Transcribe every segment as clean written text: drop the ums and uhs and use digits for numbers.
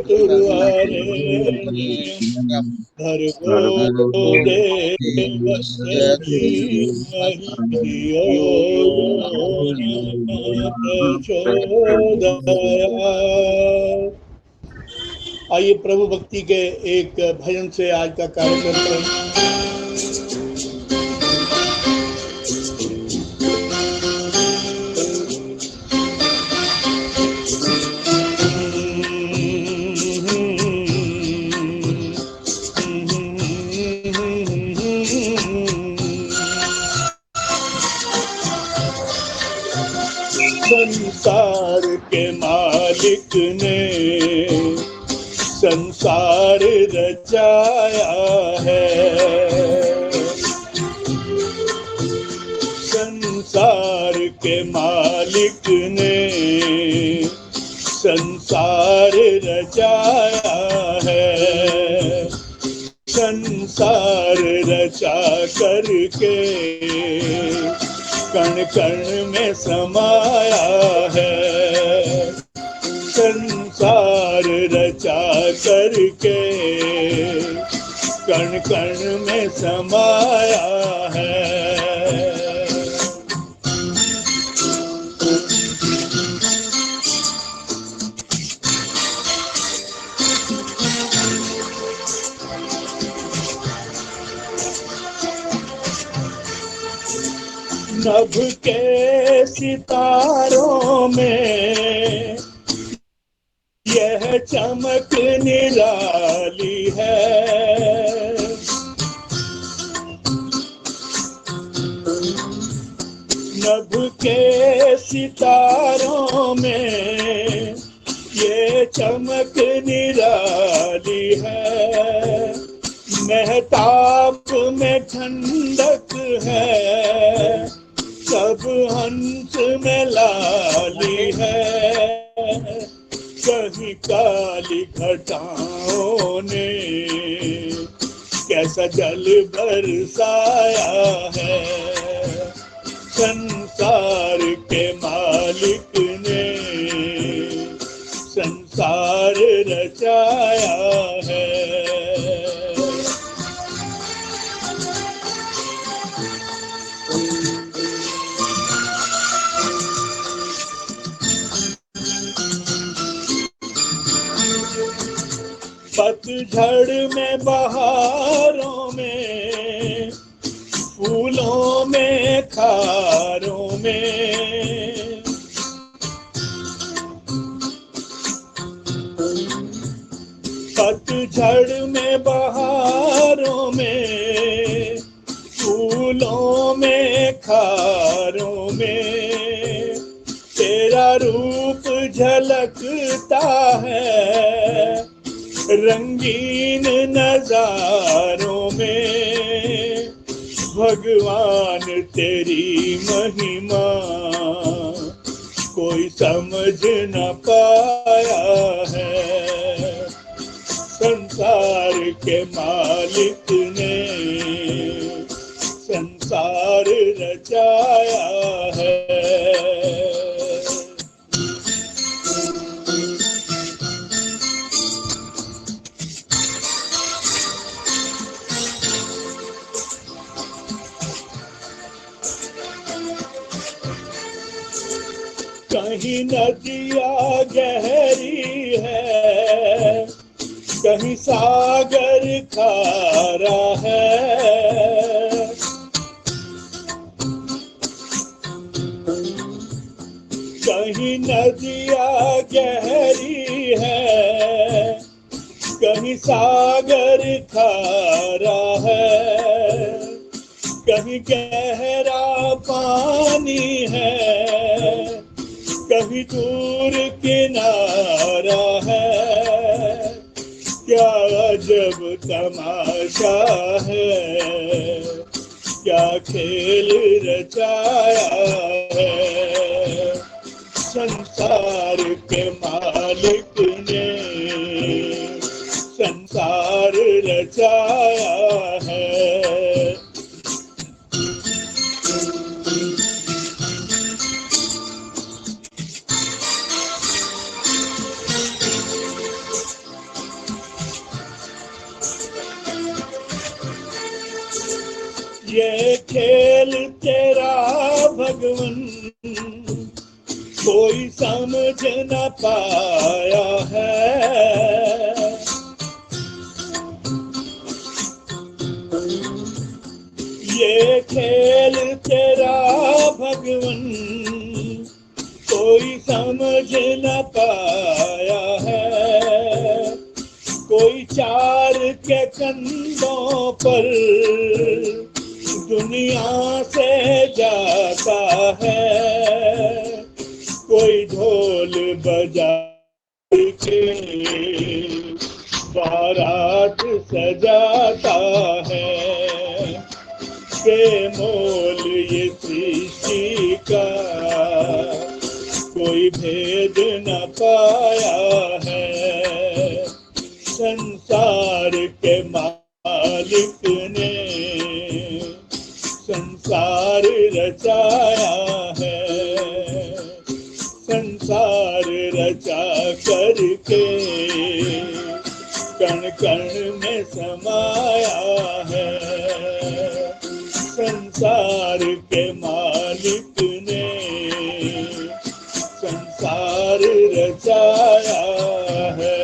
तुरवारे भर्गो देवस्य धीमहि धियो यो न प्रचोदयात्। आइए प्रभु भक्ति के एक भजन से आज का कार्यक्रम करें। संसार के मालिक ने संसार रचाया है, संसार के मालिक ने संसार रचाया है, संसार रचा करके कण कण में समाया है, संसार रचा करके कण कण में समाया है। नभ के सितारों में यह चमक निराली है, नभ के सितारों में ये चमक निराली है, महताब में ठंडक है, सब हंस में लाली है, कहीं काली घटाओं ने कैसा जल बरसाया है, संसार के मालिक ने संसार रचाया है। पतझड़ में बहारों में फूलों में खारों में, पतझड़ में बहारों में फूलों में खारों में तेरा रूप झलकता है, रंगीन नजारों में भगवान तेरी महिमा कोई समझ न पाया है, संसार के मालिक ने संसार रचाया है। कहीं नदियाँ गहरी है, कहीं सागर खारा है, कहीं नदियाँ गहरी है, कहीं सागर खारा है, कहीं गहरा पानी है, कहीं दूर किनारा है, क्या अजब तमाशा है, क्या खेल रचाया है, संसार के मालिक ने संसार रचाया है। ये खेल तेरा भगवन कोई समझ न पाया है। ये खेल तेरा भगवन कोई समझ न पाया है। कोई चार के कंधों पर दुनिया से जाता है, कोई ढोल बजा के बारात सजाता है। बेमोल ये सृष्टि का कोई भेद न पाया है। संसार के मालिक ने संसार रचाया है। संसार रचा करके कण कण में समाया है। संसार के मालिक ने संसार रचाया है।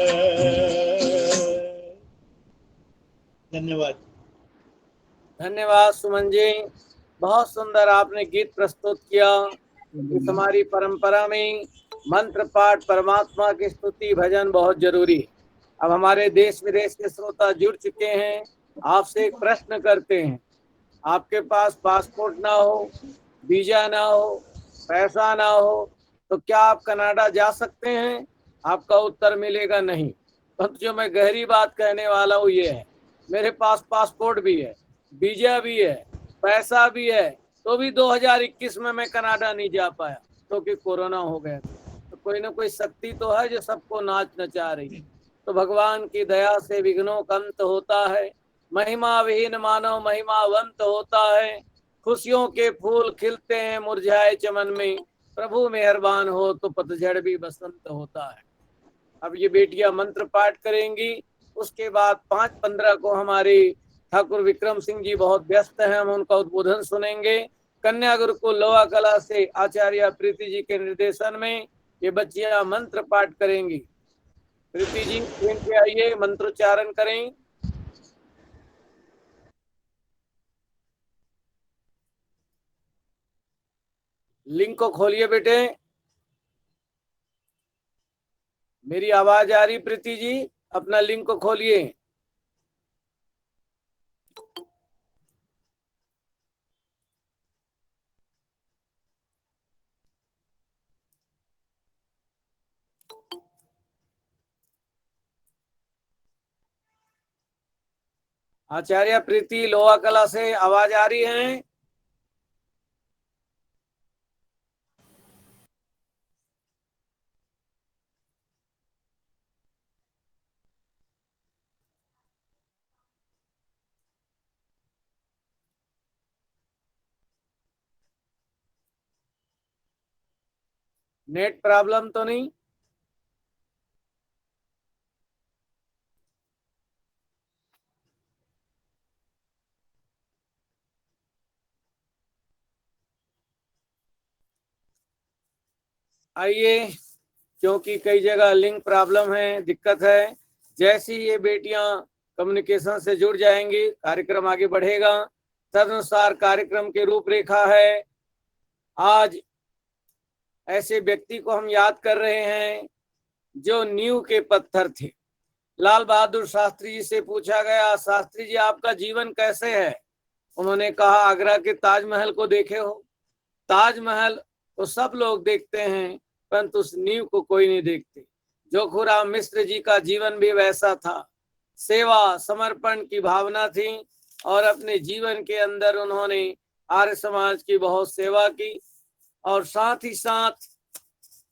धन्यवाद। धन्यवाद सुमन जी, बहुत सुंदर आपने गीत प्रस्तुत किया। इस हमारी परंपरा में मंत्र पाठ, परमात्मा की स्तुति, भजन बहुत जरूरी है। अब हमारे देश विदेश के श्रोता जुड़ चुके हैं, आपसे एक प्रश्न करते हैं। आपके पास पासपोर्ट ना हो, वीजा ना हो, पैसा ना हो, तो क्या आप कनाडा जा सकते हैं? आपका उत्तर मिलेगा नहीं। परंतु जो मैं गहरी बात कहने वाला हूँ ये है, मेरे पास पासपोर्ट भी है, वीजा भी है, पैसा भी है, तो भी 2021 में मैं कनाडा नहीं जा पाया क्योंकि कोरोना हो गया। तो कोई ना कोई शक्ति तो है जो सबको नाच नचा रही है। तो भगवान की दया से विघ्नों का अंत होता है, महिमा विहीन मानव महिमावंत होता है। खुशियों के फूल खिलते हैं मुरझाए चमन में, प्रभु मेहरबान हो तो पतझड़ भी बसंत होता है। अब ये बेटियां मंत्र पाठ करेंगी, उसके बाद 5:15 को हमारे ठाकुर विक्रम सिंह जी बहुत व्यस्त हैं, हम उनका उद्बोधन सुनेंगे। कन्या गुरुकुल लोहा कला से आचार्य प्रीति जी के निर्देशन में ये बच्चियां मंत्र पाठ करेंगी। प्रीति जी स्क्रीन पे आइए, मंत्रोच्चारण करें। लिंक को खोलिए बेटे। मेरी आवाज आ रही प्रीति जी? अपना लिंक को खोलिए। आचार्य प्रीति लोहा कला से आवाज आ रही है? नेट प्रॉब्लम तो नहीं? आइए, क्योंकि कई जगह लिंक प्रॉब्लम है, दिक्कत है। जैसी ये बेटियां कम्युनिकेशन से जुड़ जाएंगी, कार्यक्रम आगे बढ़ेगा। तदनुसार कार्यक्रम की रूपरेखा है। आज ऐसे व्यक्ति को हम याद कर रहे हैं जो नींव के पत्थर थे। लाल बहादुर शास्त्री जी से पूछा गया, शास्त्री जी आपका जीवन कैसे है? उन्होंने कहा, आगरा के ताजमहल को देखे हो? ताजमहल को सब लोग देखते हैं परंतु उस नींव को कोई नहीं देखते। जोखुराम मिश्र जी का जीवन भी वैसा था। सेवा समर्पण की भावना थी और अपने जीवन के अंदर उन्होंने आर्य समाज की बहुत सेवा की और साथ ही साथ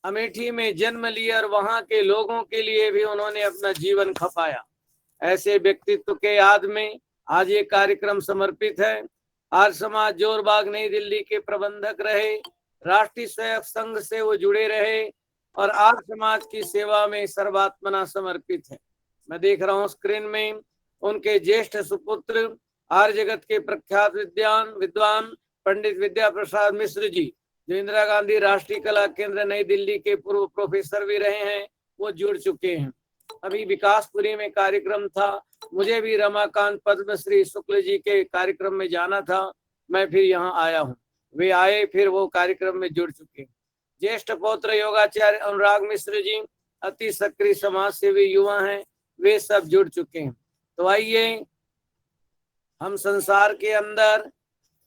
अमेठी में जन्म लिया और वहां के लोगों के लिए भी उन्होंने अपना जीवन खपाया। ऐसे व्यक्तित्व के याद में आज ये कार्यक्रम समर्पित है। आर्य समाज जोरबाग नई दिल्ली के प्रबंधक रहे, राष्ट्रीय स्वयं संघ से वो जुड़े रहे और आर्य समाज की सेवा में सर्वात्मना समर्पित है। मैं देख रहा हूँ स्क्रीन में उनके ज्येष्ठ सुपुत्र आर्य जगत के प्रख्यात विद्वान पंडित विद्या प्रसाद मिश्र जी, जो इंदिरा गांधी राष्ट्रीय कला केंद्र नई दिल्ली के पूर्व प्रोफेसर भी रहे हैं, वो जुड़ चुके हैं। अभी विकासपुरी में कार्यक्रम था, मुझे भी रमाकांत पद्मश्री शुक्ल जी के कार्यक्रम में जाना था, मैं फिर यहाँ आया हूँ। वे आए, फिर वो कार्यक्रम में जुड़ चुके हैं। ज्येष्ठ पौत्र योगाचार्य अनुराग मिश्र जी अति सक्रिय समाज सेवी युवा हैं, वे सब जुड़ चुके हैं। तो आइए हम संसार के अंदर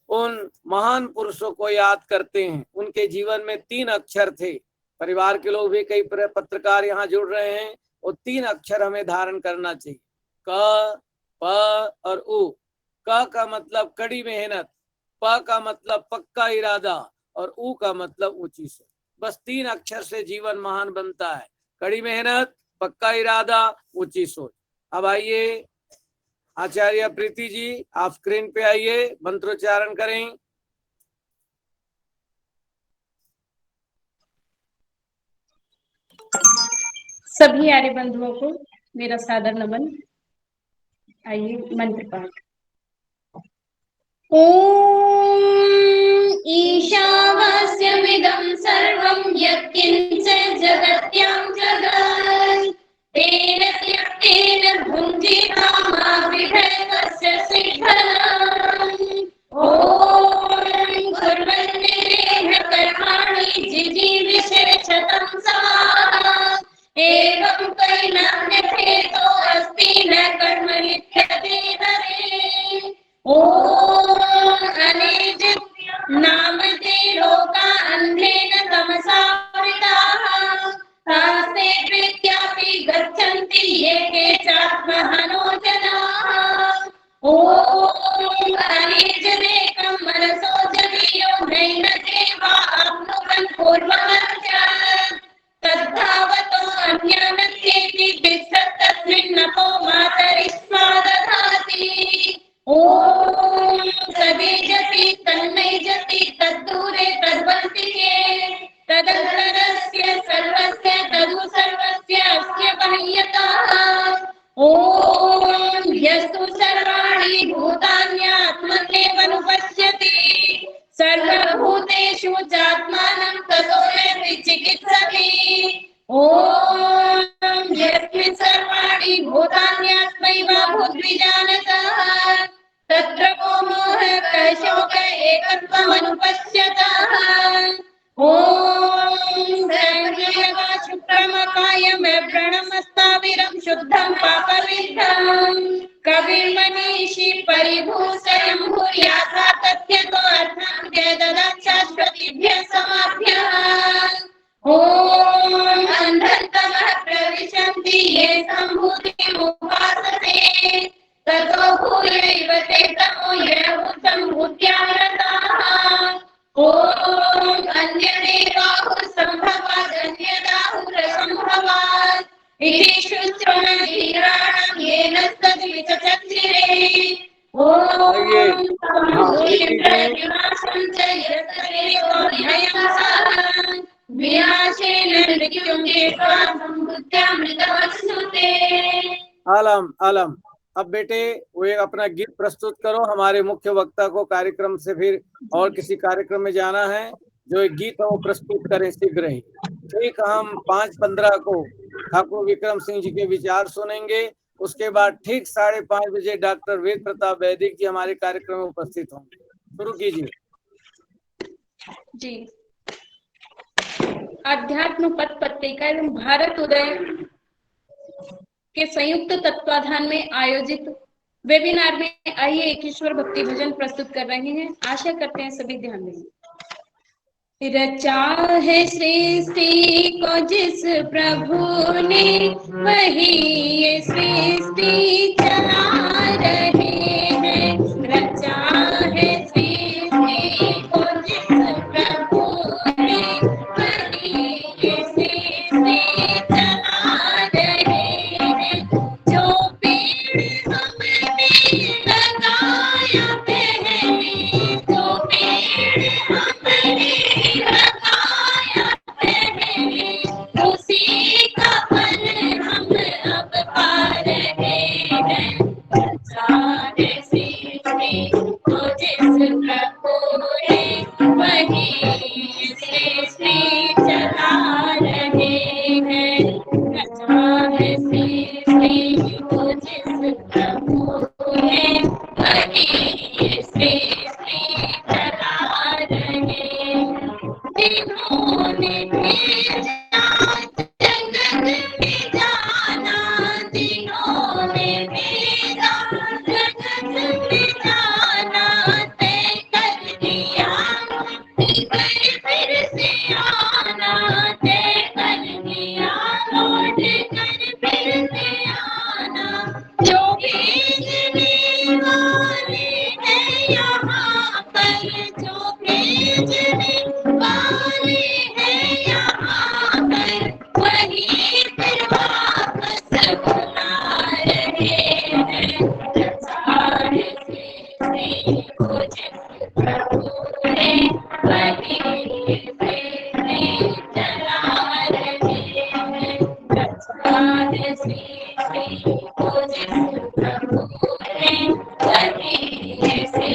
उन महान पुरुषों को याद करते हैं। उनके जीवन में 3 अक्षर थे। परिवार के लोग भी, कई पत्रकार यहाँ जुड़ रहे हैं। वो 3 अक्षर हमें धारण करना चाहिए, क, प और उ। क का मतलब कड़ी मेहनत, प का मतलब पक्का इरादा और उ का मतलब ऊंची सोच। बस 3 अक्षर से जीवन महान बनता है, कड़ी मेहनत, पक्का इरादा, ऊंची सोच। अब आइए आचार्य प्रीति जी, आप स्क्रीन पे आइए, मंत्रोच्चारण करें। सभी आर्य बंधुओं को मेरा सादर नमन। आइए मंत्र पाठ। ओम ईशावास्यमिदं सर्वं यत्किंच जगत्यां जगत् तेन त्यक्तेन भुञ्जीता मा विभवस्य सिद्धम्। ओम कुर्वन्नेह कर्माणि जिजीविषेच्छतं समाः एवं कैनान्यथेतो अस्ति न कर्म लिख्यते नरे। ओम अनेज नामते लोका अन्धेन तमसावृताः तास्ते प्रीत्यापि गच्छन्ति ये केचात्महनो जनाः। ओम अनेजनेकं मनसो जनीयो नैन देवा आप्नुवन् पूर्वमर्च तद्धावतो अन्यानन्येति तिष्ठत् तस्मिन्नपो मातरिष्मा दधाति। ओम तदेजति तन्मयजति तद्दूरे तद्वन्तिके तदन्तरस्य सर्वस्य तदु सर्वस्य अस्य बाह्यतः। ओम यस्तु सर्वाणि भूतान्यात्मन्येवनुपश्यति सर्वभूतेषु चात्मानं ततो याति चिकित्सति। ओम यस्मिन् सर्वाणि भूतान्यात्मैवाभूद्विजानतः तत्र को मोहः शोक एकत्वमनुपश्यतः। ओम संयमा शुक्रमकायं व्रणमस्ताविरं शुद्धं पापविद्धं कविर्मनीषी परिभूषयं भूयासा तथ्यतो अर्थं जयददात् शाश्वतीभ्यः समाभ्यः। ओम अंधन्तमः प्रविशन्ति ये सम्भूतिम् उपासते ततो भूयैव ते तमो येऽहं भूत्यारताः। ओम अन्यदेवाहुः सम्भवात् अन्यदाहुरसम्भवात् इति शुश्रुतधीराणां येन तद्विचचक्षिरे। ओम विनाशं च यत्तदेवो न्यायं सः विनाशेन मृत्युं जेत्वा संबुद्ध्यामृतमश्नुते। आलम आलम। अब बेटे वो एक अपना गीत प्रस्तुत करो। हमारे मुख्य वक्ता को कार्यक्रम से फिर और किसी कार्यक्रम में जाना है, जो एक गीत है वो प्रस्तुत करें शीघ्र ही। ठीक, हम 5:15 को ठाकुर विक्रम सिंह जी के विचार सुनेंगे। उसके बाद ठीक 5:30 बजे डॉक्टर वेद प्रताप वैदिक जी हमारे कार्यक्रम में उपस्थित होंगे। शुरू कीजिए जी। अध्यात्म पथ पत्रिका एवं भारत उदय के संयुक्त तत्वाधान में आयोजित वेबिनार में आइए एक ईश्वर भक्ति भजन प्रस्तुत कर रहे हैं। आशा करते हैं सभी ध्यान देंगे। रचा है सृष्टि को जिस प्रभु ने वही ये सृष्टि चला रहे हैं। रचा है सृष्टि को जिस प्रभु ने वही ये सृष्टि चला रहे हैं। जो पेड़ हमने लगाया पहले, जो पेड़ हमने लगाया पहले, उसी का फल हम अब पा रहे हैं। पूरे वही सृष्टि चला रहे हैं। कथा है सृष्टि को जिस प्रभु ने वही सृष्टि चला रहे हैं। जिन्होंने भेजा जगत में जाना, जिन्होंने भेजा जगत में जाना, तय कर दिया फिर से आना, तय कर दिया लौट कर फिर से आना। जो भेजने वाले हैं यहाँ पर, जो भेजने वाले हैं यहाँ पर, वही फिर वापस बुला रहे हैं। सारे सृष्टि को जिस प्रभु ने वही सृष्टि चला रहे हैं। सारे सृष्टि को जिस प्रभु ने वही सृष्टि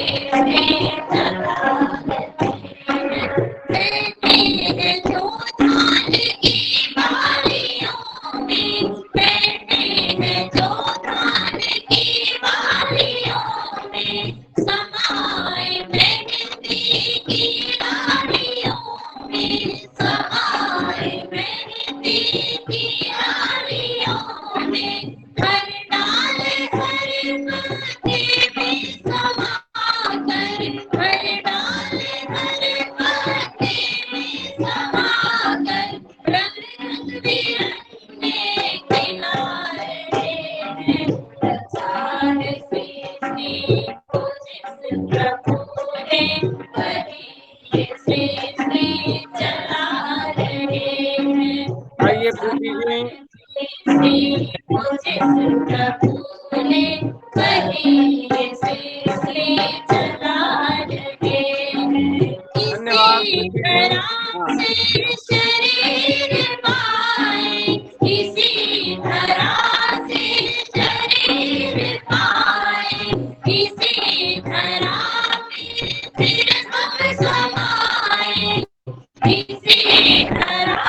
चला रहे हैं। बैठे हैं जो धान की बालियों में, बैठे हैं जो धान की बालियों में, समाए मेहंदी की डालियों में, समाए मेहंदी की डालियों में। हर डाल हर पत्ते में समा कर, हर डाल हर पत्ते में समा कर, रंग रंग बिरंगे खिला रहे हैं। सारे सृष्टि को जिस प्रभु ने वही सृष्टि चला रहे हैं। आइए प्रीति जी। सृष्टि को जिस प्रभु ने वही सृष्टि चला रहे हैं। धन्यवाद इसी प्रीति जी। तरह से शरीर पाए, इसी तरह से शरीर पाए, इसी तरह फिर सब समाए, इसी तरह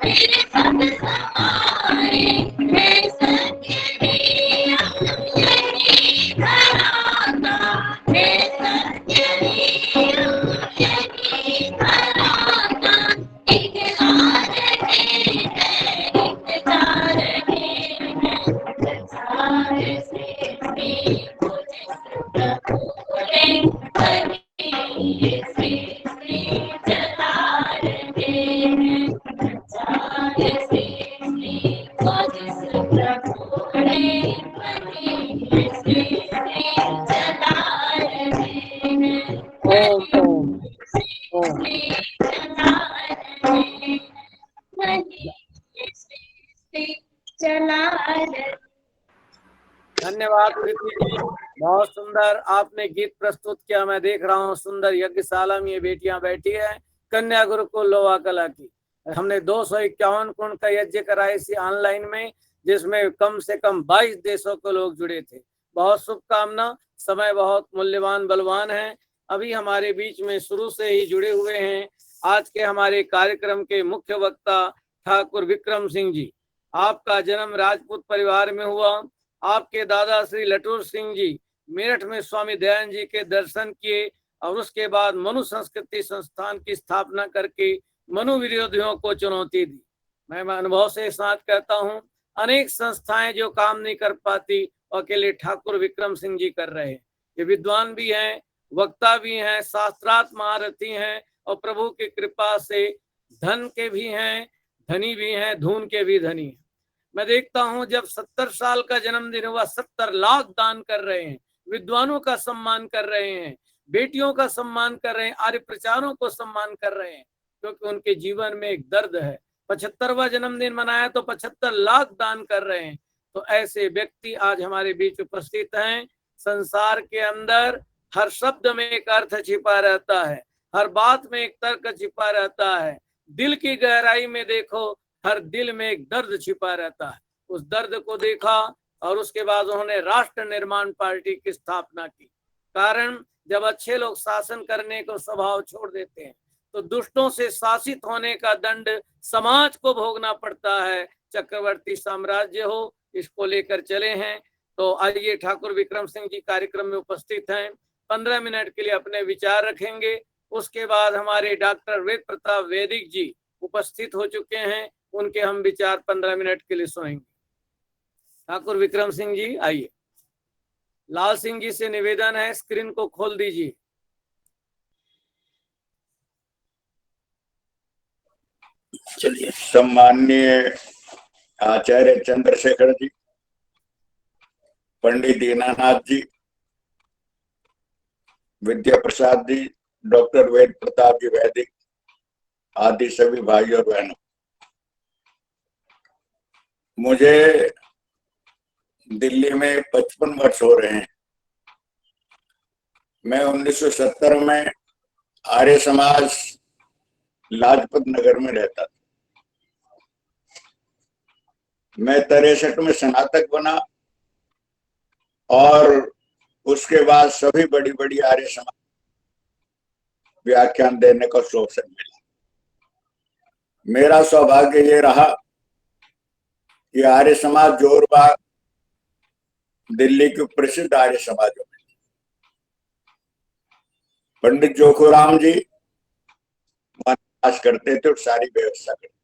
फिर सब समाए। है सत्य नियम यही धराता, है सत्य नियम यही धराता। इंतजार है, इंतजार है। सारे सृष्टि को जिस प्रभु ने वही सृष्टि चला रहे हैं। सारे सृष्टि को जिस प्रभु ने वही सृष्टि चला रहे हैं। ओम ओम ओम। चला रहे हैं, वही सृष्टि चला रहे। धन्यवाद प्रीति जी, बहुत सुंदर आपने गीत प्रस्तुत किया। मैं देख रहा हूँ सुंदर यज्ञशाला में ये बेटियां बैठी है कन्या गुरुकुल लोहा कला की। हमने 251 कुंड का यज्ञ कराया इसी ऑनलाइन में, जिसमें कम से कम 22 देशों के लोग जुड़े थे। बहुत शुभकामना। समय बहुत मूल्यवान बलवान है। अभी हमारे बीच में शुरू से ही जुड़े हुए हैं आज के हमारे कार्यक्रम के मुख्य वक्ता ठाकुर विक्रम सिंह जी। आपका जन्म राजपूत परिवार में हुआ। आपके दादा श्री लटूर सिंह जी मेरठ में स्वामी दयानंद जी के दर्शन किए और उसके बाद मनु संस्कृति संस्थान की स्थापना करके मनु विरोधियों को चुनौती दी। मैं अनुभव से साथ कहता हूँ, अनेक संस्थाएं जो काम नहीं कर पाती अकेले ठाकुर विक्रम सिंह जी कर रहे हैं। ये विद्वान भी हैं, वक्ता भी हैं, शास्त्रार्थ महारथी हैं और प्रभु की कृपा से धन के भी हैं, धनी भी हैं, धून के भी धनी हैं। मैं देखता हूं जब 70 साल का जन्मदिन हुआ 70 लाख दान कर रहे हैं, विद्वानों का सम्मान कर रहे हैं, बेटियों का सम्मान कर रहे हैं, आर्य प्रचारों को सम्मान कर रहे हैं, क्योंकि उनके जीवन में एक दर्द है। 75वां जन्मदिन मनाया तो 75 लाख दान कर रहे हैं। तो ऐसे व्यक्ति आज हमारे बीच उपस्थित हैं। संसार के अंदर हर शब्द में एक अर्थ छिपा रहता है, हर बात में एक तर्क छिपा रहता है। दिल की गहराई में देखो, हर दिल में एक दर्द छिपा रहता है। उस दर्द को देखा और उसके बाद उन्होंने राष्ट्र निर्माण पार्टी की स्थापना की। कारण जब अच्छे लोग शासन करने को स्वभाव छोड़ देते हैं तो दुष्टों से शासित होने का दंड समाज को भोगना पड़ता है। चक्रवर्ती साम्राज्य हो, इसको लेकर चले हैं। तो आइए, ठाकुर विक्रम सिंह जी कार्यक्रम में उपस्थित हैं, 15 मिनट के लिए अपने विचार रखेंगे। उसके बाद हमारे डॉक्टर वेद प्रताप वैदिक जी उपस्थित हो चुके हैं, उनके हम विचार 15 मिनट के लिए सुनेंगे। ठाकुर विक्रम सिंह जी आइए। लाल सिंह जी से निवेदन है, स्क्रीन को खोल दीजिए। चलिए। सम्माननीय आचार्य चंद्रशेखर जी, पंडित दीनानाथ जी, विद्या प्रसाद जी, डॉक्टर वेद प्रताप जी वैदिक आदि सभी भाई और बहनों, मुझे दिल्ली में 55 वर्ष हो रहे हैं। मैं 1970 में आर्य समाज लाजपत नगर में रहता था। मैं 63 में स्नातक बना और उसके बाद सभी बड़ी बड़ी आर्य समाज व्याख्यान देने का अवसर मिला। मेरा सौभाग्य ये रहा कि आर्य समाज जोरबाग दिल्ली के प्रसिद्ध आर्य समाजों में पंडित जोखूराम जी वनवास करते थे और सारी व्यवस्था करते।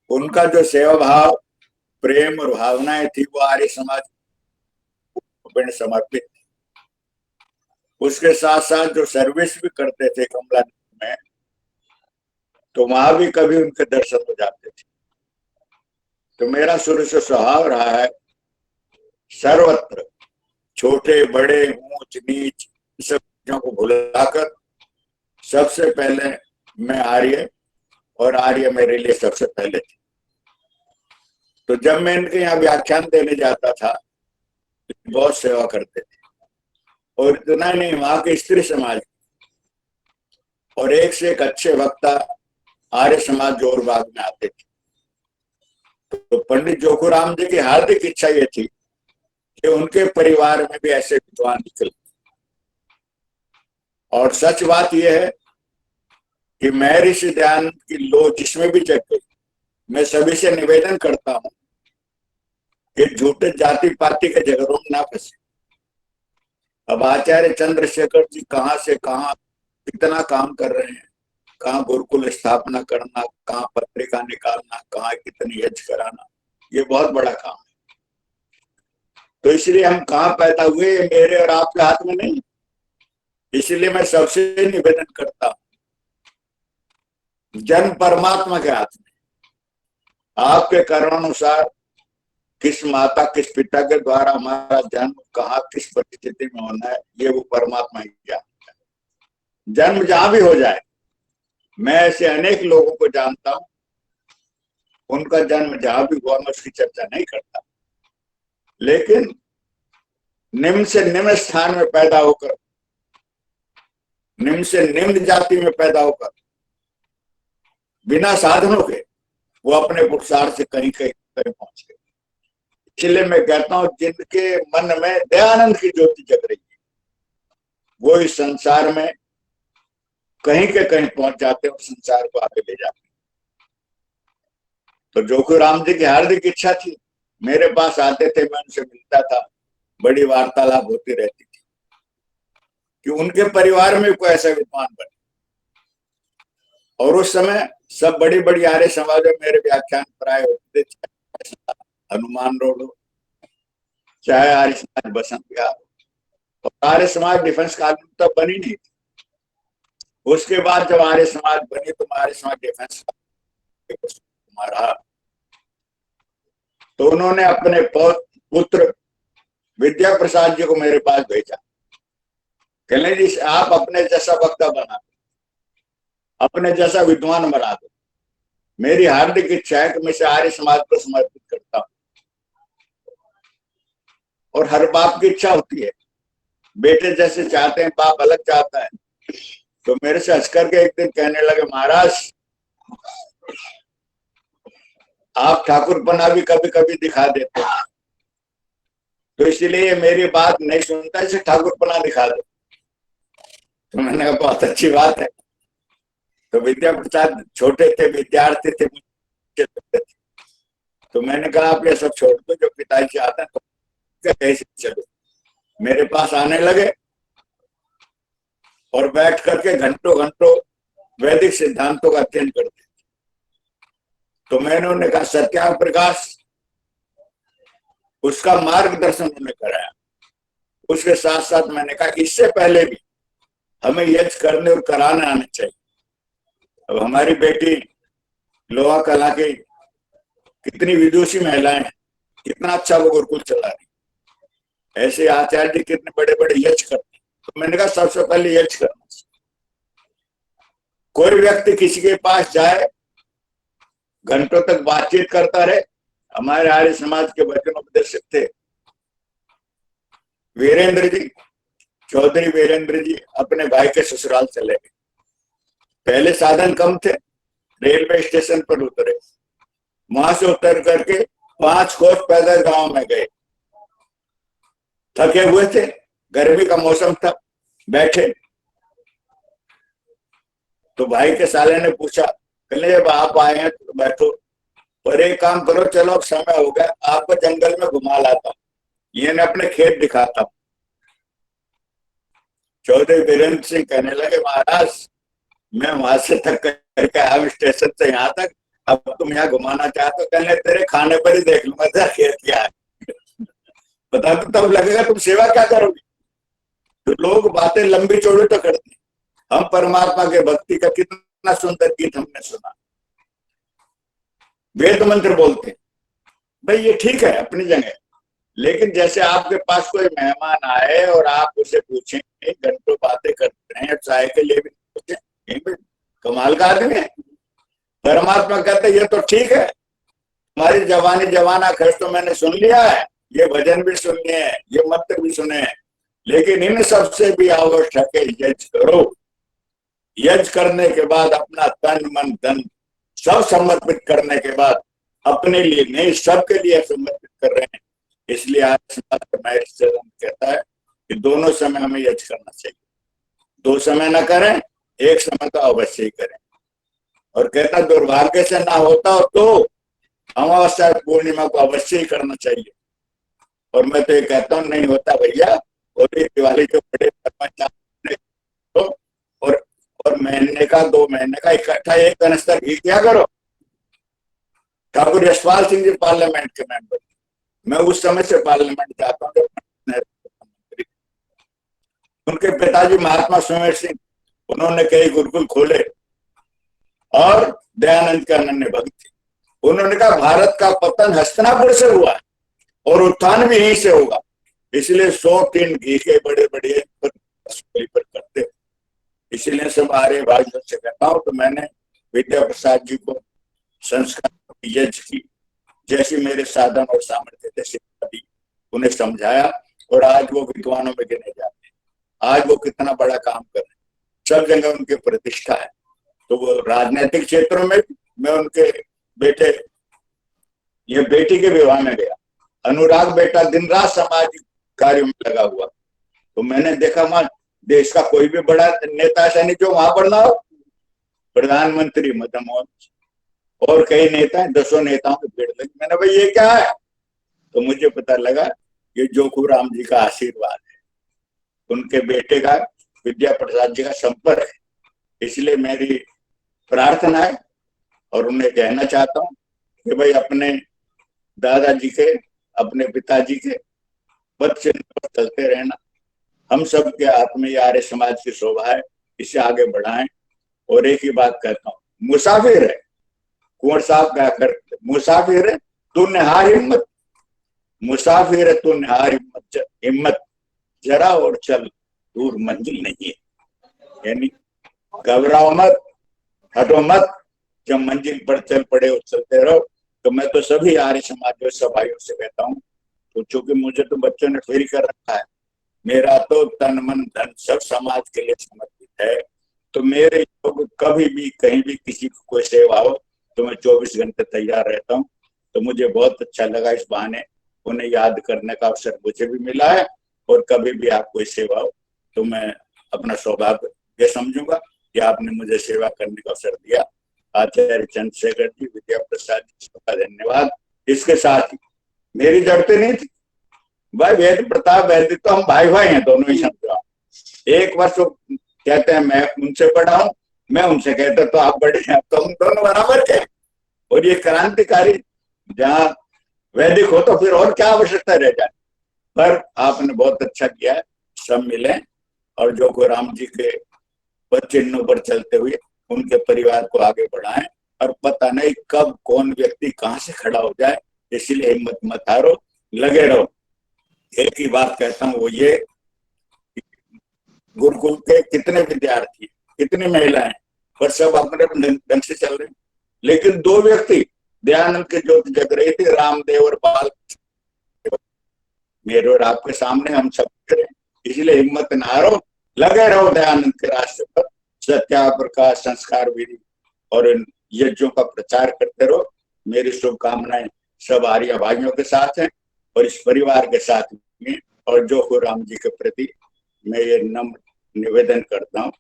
उनका जो सेवा भाव, प्रेम और भावनाएं थी वो आर्य समाज को समर्पित थी। उसके साथ साथ जो सर्विस भी करते थे कमला में, तो वहां भी कभी उनके दर्शन हो जाते थे। तो मेरा शुरू से स्वभाव रहा है सर्वत्र छोटे बड़े ऊंच नीच सब चीजों को भुलाकर सबसे पहले मैं आर्य, और आर्य मेरे लिए सबसे पहले थे। तो जब मैं इनके यहाँ व्याख्यान देने जाता था बहुत सेवा करते थे, और इतना नहीं, वहां के स्त्री समाज और एक से एक अच्छे वक्ता आर्य समाज जोरबाग में आते थे। तो पंडित जोखूराम जी की हार्दिक इच्छा ये थी कि उनके परिवार में भी ऐसे विद्वान निकले। और सच बात यह है कि मैं ऋषि ध्यान की लो जिसमें भी जग गई, मैं सभी से निवेदन करता हूं कि झूठे जाति पाति के झगड़ों में ना फंसे। अब आचार्य चंद्रशेखर जी कहाँ से कहाँ कितना काम कर रहे हैं, कहाँ गुरुकुल स्थापना करना, कहाँ पत्रिका निकालना, कहाँ कितनी यज्ञ कराना, ये बहुत बड़ा काम है। तो इसलिए हम कहाँ पैदा हुए मेरे और आपके हाथ में नहीं। इसलिए मैं सबसे निवेदन करता हूं, जन्म परमात्मा के हाथ में। आपके कर्मानुसार किस माता किस पिता के द्वारा हमारा जन्म कहाँ किस परिस्थिति में होना है, ये वो परमात्मा ही जानता है। जन्म जहां भी हो जाए, मैं ऐसे अनेक लोगों को जानता हूं, उनका जन्म जहां भी हुआ मैं उसकी चर्चा नहीं करता, लेकिन निम्न से निम्न स्थान में पैदा होकर, निम्न से निम्न जाति में पैदा होकर, बिना साधनों के वो अपने पुरुषार्थ से कहीं कहीं कहीं पहुंच गए। इसलिए मैं कहता हूं, जिनके मन में दयानंद की ज्योति जग रही है वो इस संसार में कहीं के कहीं पहुंच जाते हैं और संसार को आगे ले जाते हैं। तो जोखूराम जी की हार्दिक इच्छा थी, मेरे पास आते थे, मैं उनसे मिलता था, बड़ी वार्तालाप होती रहती थी कि उनके परिवार में कोई ऐसा विद्वान बने। और उस समय सब बड़ी बड़ी आर्य समाजों में मेरे व्याख्यान प्राय होते थे, हनुमान रोड हो, चाहे आर्य समाज बसंत विहार हो। और आर्य समाज डिफेंस कॉलोनी तब बनी नहीं थी। उसके बाद जब आर्य समाज बनी तो आर्य समाज डिफेंस रहा। तो उन्होंने अपने पुत्र विद्या प्रसाद जी को मेरे पास भेजा, कहने जी आप अपने जैसा वक्ता बना दो, अपने जैसा विद्वान बना दो। मेरी हार्दिक इच्छा है कि मैं इसे आर्य समाज को समर्पित करता हूं। और हर बाप की इच्छा होती है, बेटे जैसे चाहते हैं बाप अलग चाहता है। तो मेरे से हंस करके एक दिन कहने लगे, महाराज आप ठाकुरपना भी कभी कभी दिखा देते हैं। तो इसलिए मेरी बात नहीं सुनता, इसे ठाकुरपना दिखा दो। तो मैंने कहा बहुत अच्छी बात है। तो विद्या प्रसाद छोटे थे, विद्यार्थी थे, तो मैंने कहा आप ये सब छोड़ दो, जो पिताजी चाहते हैं तो कैसे चलो। मेरे पास आने लगे और बैठ करके घंटों घंटों वैदिक सिद्धांतों का अध्ययन करते। तो मैंने उन्हें कहा सत्याग्रह प्रकाश, उसका मार्गदर्शन उन्होंने कराया। उसके साथ साथ मैंने कहा इससे पहले भी हमें यज्ञ करने और कराने आने चाहिए। अब हमारी बेटी लोहा कला की कितनी विदुषी महिलाएं हैं, कितना अच्छा वो गुरुकुल चला रही, ऐसे आचार्य जी कितने बड़े बड़े यज्ञ करते। तो मैंने कहा सबसे पहले यज्ञ करना चाहिए। कोई व्यक्ति किसी के पास जाए, घंटों तक बातचीत करता रहे। हमारे आर्य समाज के वचनोपदेशक थे वीरेंद्र जी, चौधरी वीरेंद्र जी, अपने भाई के ससुराल चले गए। पहले साधन कम थे, रेलवे स्टेशन पर उतरे, वहां से उतर करके 5 कोस पैदल गांव में गए। थके हुए थे, गर्मी का मौसम था, बैठे। तो भाई के साले ने पूछा, कहले जब आप आए हैं तो बैठो, पर एक काम करो, चलो अब समय हो गया, आपको जंगल में घुमा लाता हूं, ये ने अपने खेत दिखाता हूं। चौधरी वीरेंद्र सिंह कहने लगे महाराज मैं वहां से थक करके आया स्टेशन से यहाँ तक, अब तुम यहाँ घुमाना चाहते हो? कहने तेरे खाने पर ही देख लूंगा तेरा खेत क्या है। बता तो तब लगेगा तुम सेवा क्या करोगे। तो लोग बातें लंबी चौड़ी तो करते, हम परमात्मा के भक्ति का कितना सुंदर गीत हमने सुना, वेद मंत्र बोलते, भाई ये ठीक है अपनी जगह, लेकिन जैसे आपके पास कोई मेहमान आए और आप उसे पूछें, घंटों बातें करते हैं, चाय के लिए भी पूछें, कमाल का आदमी है। परमात्मा कहते ये तो ठीक है, तुम्हारी जवानी जवाना खर्च तो मैंने सुन लिया है, ये भजन भी सुन लिए हैं, ये मंत्र भी सुने हैं, लेकिन इन सबसे भी आवश्यक है यज्ञ करो। यज्ञ करने के बाद अपना तन मन धन सब समर्पित करने के बाद, अपने लिए नहीं सबके लिए समर्पित कर रहे हैं। इसलिए आज कहता है कि दोनों समय हमें यज्ञ करना चाहिए। 2 समय ना करें, एक समय तो अवश्य ही करें। और कहता दुर्भाग्य से ना होता हो तो अमावस्या पूर्णिमा को अवश्य ही करना चाहिए। और मैं तो ये कहता हूँ नहीं होता भैया, और दिवाली के बड़े और महीने का 2 महीने का इकट्ठा एक कनस्तर घी क्या करो। ठाकुर यशपाल सिंह जी पार्लियामेंट के मेंबर, मैं उस समय से पार्लियामेंट जाता हूँ जब उनके पिताजी महात्मा सुमेर सिंह, उन्होंने कई गुरुकुल खोले और दयानंद के अनन्य भक्त थे। उन्होंने कहा भारत का पतन हस्तिनापुर से हुआ है और उत्थान भी यहीं से होगा, इसलिए 100 टिन घी के बड़े बड़े पर करते। इसलिए सब आर्य भाइयों से कहता हूँ, तो मैंने विद्या प्रसाद जी को संस्कार यज्ञ की जैसी मेरे साधन और सामर्थ्य थे शिक्षा दी, उन्हें समझाया, और आज वो विद्वानों में गिने जाते हैं। आज वो कितना बड़ा काम कर रहे हैं, सब जगह उनकी प्रतिष्ठा है। तो वो राजनीतिक क्षेत्रों में, मैं उनके बेटे ये बेटी के विवाह में गया, अनुराग बेटा दिन रात सामाजिक कार्यों में लगा हुआ, तो मैंने देखा वहां देश का कोई भी बड़ा नेता ऐसा नहीं जो वहां पर ना हो। प्रधानमंत्री मदन मोहन और कई नेता, 10 नेताओं की भीड़ लगी। मैंने भाई ये क्या है, तो मुझे पता लगा ये जोखू राम जी का आशीर्वाद है, उनके बेटे का विद्या प्रसाद जी का संपर्क है। इसलिए मेरी प्रार्थना है और उन्हें कहना चाहता हूँ कि भाई अपने दादाजी के, अपने पिताजी के बच्चे चलते रहना। हम सब के हाथ में आर्य समाज की शोभा है, इसे आगे बढ़ाएं। और एक ही बात कहता हूँ, मुसाफिर है, कुंवर साहब क्या करते, मुसाफिर है तू निहार हिम्मत, मुसाफिर है तू निहार हिम्मत, हिम्मत जरा और चल, दूर मंजिल नहीं है। यानी घबराओ मत, हटो मत, जब मंजिल पर चल पड़े और चलते रहो। तो मैं तो सभी आर्य समाज भाइयों से कहता हूँ, तो चूंकि मुझे तो बच्चों ने फेरी कर रखा है, मेरा तो तन मन धन सब समाज के लिए समर्पित है, तो मेरे कभी भी कहीं भी किसी को कोई सेवा हो तो मैं 24 घंटे तैयार रहता हूँ। तो मुझे बहुत अच्छा लगा इस बहाने उन्हें याद करने का अवसर मुझे भी मिला है। और कभी भी आपको सेवा हो तो मैं अपना सौभाग्य समझूंगा कि आपने मुझे सेवा करने का अवसर दिया। आचार्य चंद्रशेखर जी, विद्या प्रसाद जी, सबका धन्यवाद। इसके साथ ही मेरी जड़ते नहीं थी भाई, वेद प्रताप वैद्य तो हम भाई भाई हैं दोनों ही समझो। एक वर्ष कहते हैं मैं उनसे बड़ा हूं, मैं उनसे कहता तो आप बड़े हैं, तो हम दोनों बराबर के। और ये क्रांतिकारी, जहाँ वैदिक हो तो फिर और क्या आवश्यकता रह जाए। पर आपने बहुत अच्छा किया है, सब मिले और जो को राम जी के चिन्हों पर चलते हुए उनके परिवार को आगे बढ़ाएं। और पता नहीं कब कौन व्यक्ति कहां से खड़ा हो जाए, इसलिए हिम्मत मत हारो, लगे रहो। एक ही बात कहता हूँ, वो ये, गुरुकुल के कितने विद्यार्थी, कितनी महिलाएं, पर सब अपने अपने ढंग से चल रहे हैं। लेकिन दो व्यक्ति दयानंद के ज्योति जग रही थी, रामदेव और बाल। मेरे और आपके सामने हम सब करें, इसलिए हिम्मत न हारो, लगे रहो दयानंद के रास्ते पर। सत्या प्रकाश संस्कार विधि और इन यज्ञों का प्रचार करते रहो। मेरी शुभकामनाएं सब आर्य भाइयों के साथ हैं और इस परिवार के साथ में। और जो हो राम जी के प्रति मैं ये नम्र निवेदन करता हूँ,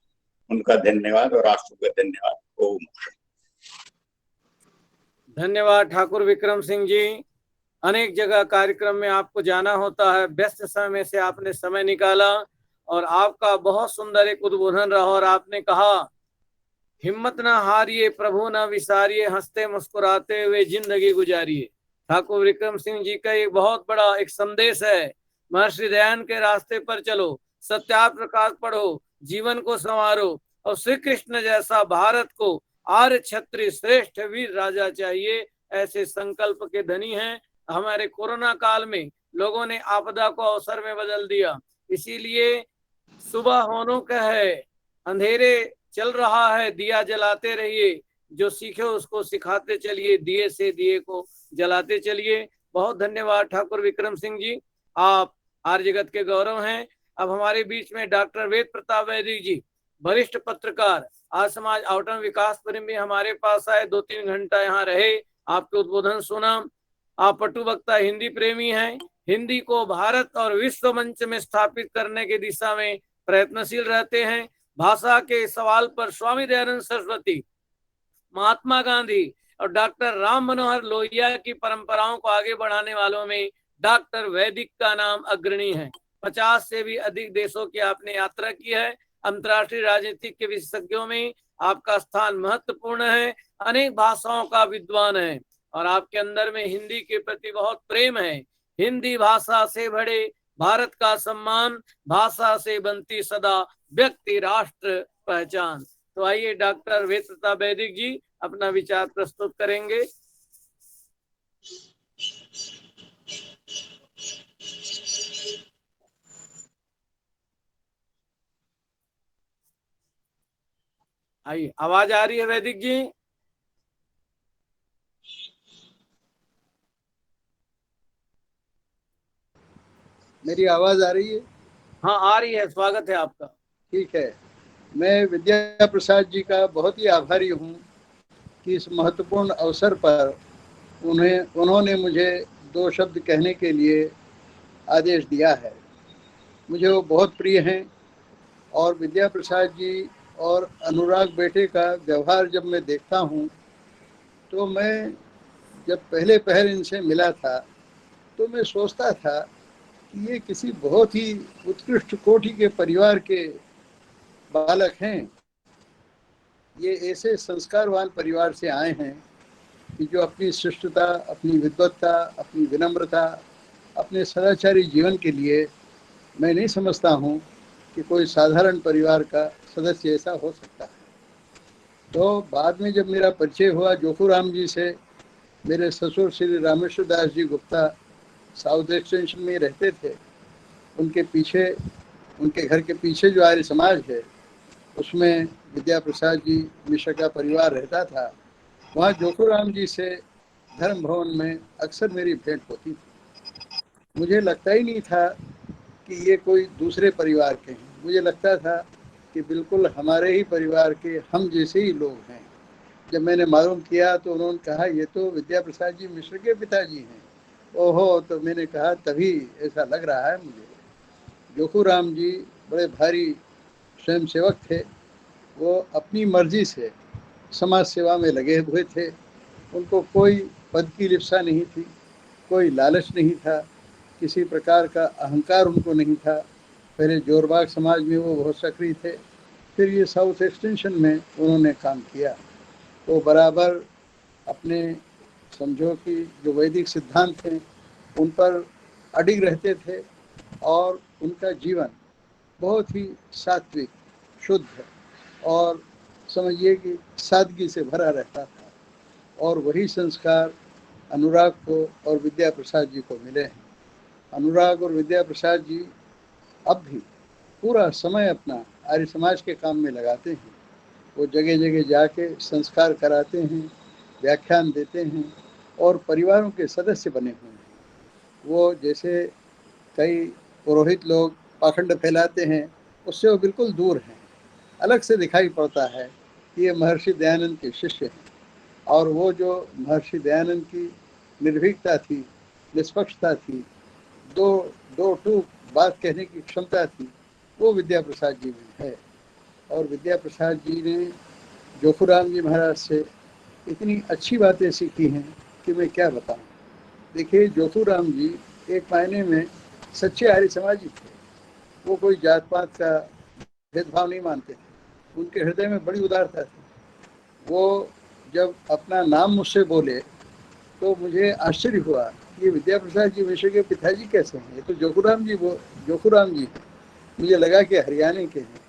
उनका धन्यवाद और राष्ट्र का धन्यवाद। ओम। धन्यवाद ठाकुर विक्रम सिंह जी। अनेक जगह कार्यक्रम में आपको जाना होता है, व्यस्त समय में से आपने समय निकाला और आपका बहुत सुंदर एक उद्बोधन रहा। और आपने कहा, हिम्मत ना हारिए, प्रभु ना विसारिए, हंसते मुस्कुराते हुए जिंदगी गुजारिए। ठाकुर विक्रम सिंह जी का एक बहुत बड़ा एक संदेश है, महर्षि दयानंद के रास्ते पर चलो, सत्या प्रकाश पढ़ो, जीवन को संवारो और श्री कृष्ण जैसा भारत को आर्य क्षत्रिय श्रेष्ठ वीर राजा चाहिए, ऐसे संकल्प के धनी हैं। हमारे कोरोना काल में लोगों ने आपदा को अवसर में बदल दिया, इसीलिए सुबह होनों का है, अंधेरे चल रहा है, दिया जलाते रहिए, जो सीखे उसको सिखाते चलिए, दिए से दिए को जलाते चलिए। बहुत धन्यवाद ठाकुर विक्रम सिंह जी, आप आर्य जगत के गौरव हैं। अब हमारे बीच में डॉक्टर वेद प्रताप वैदिक जी, वरिष्ठ पत्रकार, आज समाज आउटम विकास पर भी हमारे पास आए, 2-3 घंटा यहाँ रहे, आपके उद्बोधन सुना। आप पटु वक्ता, हिंदी प्रेमी हैं, हिंदी को भारत और विश्व मंच में स्थापित करने की दिशा में प्रयत्नशील रहते हैं। भाषा के सवाल पर स्वामी दयानंद सरस्वती, महात्मा गांधी और डॉक्टर राम मनोहर लोहिया की परंपराओं को आगे बढ़ाने वालों में डॉक्टर वैदिक का नाम अग्रणी है। 50 से भी अधिक देशों की आपने यात्रा की है। अंतर्राष्ट्रीय राजनीति के विशेषज्ञों में आपका स्थान महत्वपूर्ण है। अनेक भाषाओं का विद्वान है और आपके अंदर में हिंदी के प्रति बहुत प्रेम है। हिंदी भाषा से बढ़े भारत का सम्मान, भाषा से बनती सदा व्यक्ति राष्ट्र पहचान। तो आइए डॉक्टर वेद प्रताप वैदिक जी अपना विचार प्रस्तुत करेंगे। आइए, आवाज आ रही है वैदिक जी? मेरी आवाज आ रही है? हाँ आ रही है, स्वागत है आपका। ठीक है, मैं विद्या प्रसाद जी का बहुत ही आभारी हूँ कि इस महत्वपूर्ण अवसर पर उन्होंने मुझे 2 शब्द कहने के लिए आदेश दिया है। मुझे वो बहुत प्रिय हैं और विद्या प्रसाद जी और अनुराग बेटे का व्यवहार जब मैं देखता हूँ तो मैं जब पहले पहल इनसे मिला था तो मैं सोचता था कि ये किसी बहुत ही उत्कृष्ट कोटि के परिवार के बालक हैं। ये ऐसे संस्कारवान परिवार से आए हैं कि जो अपनी शिष्टता, अपनी विद्वत्ता, अपनी विनम्रता, अपने सदाचारी जीवन के लिए मैं नहीं समझता हूँ कि कोई साधारण परिवार का सदस्य ऐसा हो सकता है। तो बाद में जब मेरा परिचय हुआ जोखूराम जी से, मेरे ससुर श्री रामेश्वर दास जी गुप्ता साउथ एक्सटेंशन में रहते थे, उनके पीछे, उनके घर के पीछे जो आर्य समाज है उसमें विद्या प्रसाद जी मिश्र का परिवार रहता था। वहाँ जोखूराम जी से धर्म भवन में अक्सर मेरी भेंट होती थी। मुझे लगता ही नहीं था कि ये कोई दूसरे परिवार के हैं, मुझे लगता था कि बिल्कुल हमारे ही परिवार के हम जैसे ही लोग हैं। जब मैंने मालूम किया तो उन्होंने कहा ये तो विद्या प्रसाद जी मिश्र के पिताजी हैं। ओहो, तो मैंने कहा तभी ऐसा लग रहा है मुझे। जोखूराम जी बड़े भारी स्वयंसेवक थे। वो अपनी मर्जी से समाज सेवा में लगे हुए थे। उनको कोई पद की लिप्सा नहीं थी, कोई लालच नहीं था, किसी प्रकार का अहंकार उनको नहीं था। पहले जोरबाग समाज में वो बहुत सक्रिय थे, फिर ये साउथ एक्सटेंशन में उन्होंने काम किया। वो बराबर अपने समझो कि जो वैदिक सिद्धांत हैं उन पर अडिग रहते थे और उनका जीवन बहुत ही सात्विक, शुद्ध और समझिए कि सादगी से भरा रहता था। और वही संस्कार अनुराग को और विद्या प्रसाद जी को मिले हैं। अनुराग और विद्या प्रसाद जी अब भी पूरा समय अपना आर्य समाज के काम में लगाते हैं। वो जगह जगह जाके संस्कार कराते हैं, व्याख्यान देते हैं और परिवारों के सदस्य बने हुए हैं। वो जैसे कई पुरोहित लोग पाखंड फैलाते हैं, उससे वो बिल्कुल दूर हैं। अलग से दिखाई पड़ता है कि ये महर्षि दयानंद के शिष्य हैं। और वो जो महर्षि दयानंद की निर्भीकता थी, निष्पक्षता थी, दो टूक बात कहने की क्षमता थी, वो विद्या प्रसाद जी में है। और विद्या प्रसाद जी ने जोखूराम जी महाराज से इतनी अच्छी बातें सीखी हैं कि मैं क्या बताऊं। देखिए, जोखूराम जी एक मायने में सच्चे आर्य समाजी थे। वो कोई जात पात का भेदभाव नहीं मानते थे। उनके हृदय में बड़ी उदारता थी। वो जब अपना नाम मुझसे बोले तो मुझे आश्चर्य हुआ कि ये विद्या प्रसाद जी मिश्र के पिताजी कैसे हैं। ये तो जोखूराम जी हैं। मुझे लगा कि हरियाणा के हैं।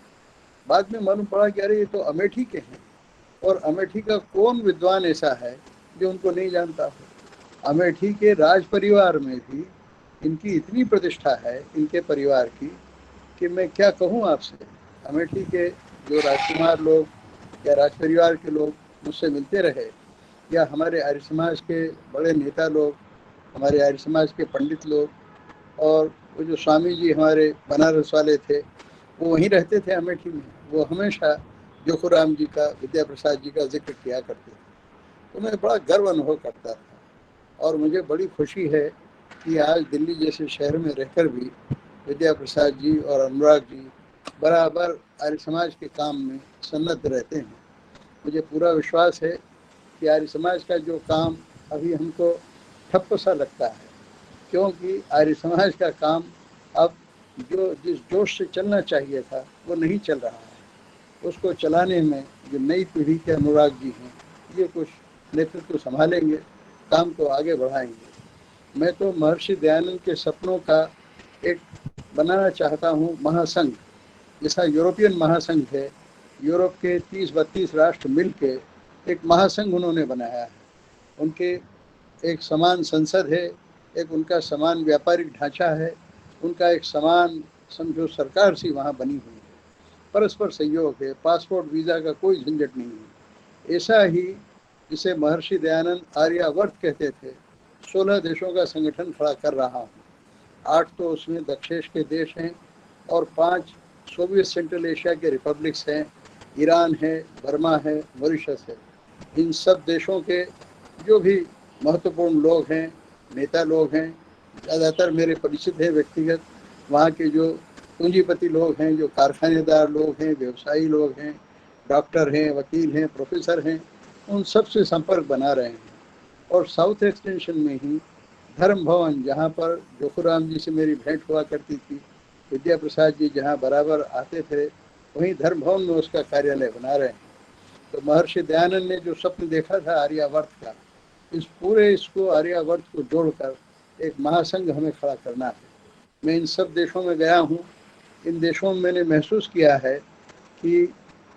बाद में मालूम पड़ा कि अरे ये तो अमेठी के हैं। और अमेठी का कौन विद्वान ऐसा है जो उनको नहीं जानता हो। अमेठी के राज परिवार में भी इनकी इतनी प्रतिष्ठा है, इनके परिवार की, कि मैं क्या कहूँ आपसे। अमेठी के जो राजकुमार लोग या राज परिवार के लोग मुझसे मिलते रहे, या हमारे आर्य समाज के बड़े नेता लोग, हमारे आर्य समाज के पंडित लोग, और वो जो स्वामी जी हमारे बनारस वाले थे, वो वहीं रहते थे अमेठी में। वो हमेशा जोखूराम जी का, विद्या प्रसाद जी का जिक्र किया करते थे। तो मैं बड़ा गर्व अनुभव करता था। और मुझे बड़ी खुशी है कि आज दिल्ली जैसे शहर में रहकर भी विद्या प्रसाद जी और अनुराग जी बराबर आर्य समाज के काम में सन्नद्ध रहते हैं। मुझे पूरा विश्वास है कि आर्य समाज का जो काम अभी हमको ठप्प सा लगता है, क्योंकि आर्य समाज का काम अब जो जिस जोश से चलना चाहिए था वो नहीं चल रहा है। उसको चलाने में जो नई पीढ़ी के अनुराग जी हैं, ये कुछ नेतृत्व संभालेंगे, काम को आगे बढ़ाएंगे। मैं तो महर्षि दयानंद के सपनों का एक बनाना चाहता हूँ महासंघ, जैसा यूरोपियन महासंघ है। यूरोप के 30-32 राष्ट्र मिलके एक महासंघ उन्होंने बनाया है। उनके एक समान संसद है, एक उनका समान व्यापारिक ढांचा है, उनका एक समान समझो सरकार सी वहाँ बनी हुई है। परस्पर सहयोग है, पासपोर्ट वीज़ा का कोई झंझट नहीं है। ऐसा ही जिसे महर्षि दयानंद आर्यावर्त कहते थे, 16 देशों का संगठन खड़ा कर रहा हूँ। 8 तो उसमें दक्षिण के देश हैं और 5 सोवियत सेंट्रल एशिया के रिपब्लिक्स हैं। ईरान है, बर्मा है, मॉरिशस है। इन सब देशों के जो भी महत्वपूर्ण लोग हैं, नेता लोग हैं, ज़्यादातर मेरे परिचित हैं व्यक्तिगत। वहाँ के जो पूंजीपति लोग हैं, जो कारखानेदार लोग हैं, व्यवसायी लोग हैं, डॉक्टर हैं, वकील हैं, प्रोफेसर हैं, उन सब से संपर्क बना रहे हैं। और साउथ एक्सटेंशन में ही धर्म भवन, जहाँ पर जोखूराम जी से मेरी भेंट हुआ करती थी, विद्या प्रसाद जी जहाँ बराबर आते थे, वहीं धर्म भवन में उसका कार्यालय बना रहे हैं। तो महर्षि दयानंद ने जो स्वप्न देखा था आर्यावर्त का, इस पूरे इसको आर्यावर्त को जोड़कर एक महासंघ हमें खड़ा करना है। मैं इन सब देशों में गया हूँ। इन देशों में मैंने महसूस किया है कि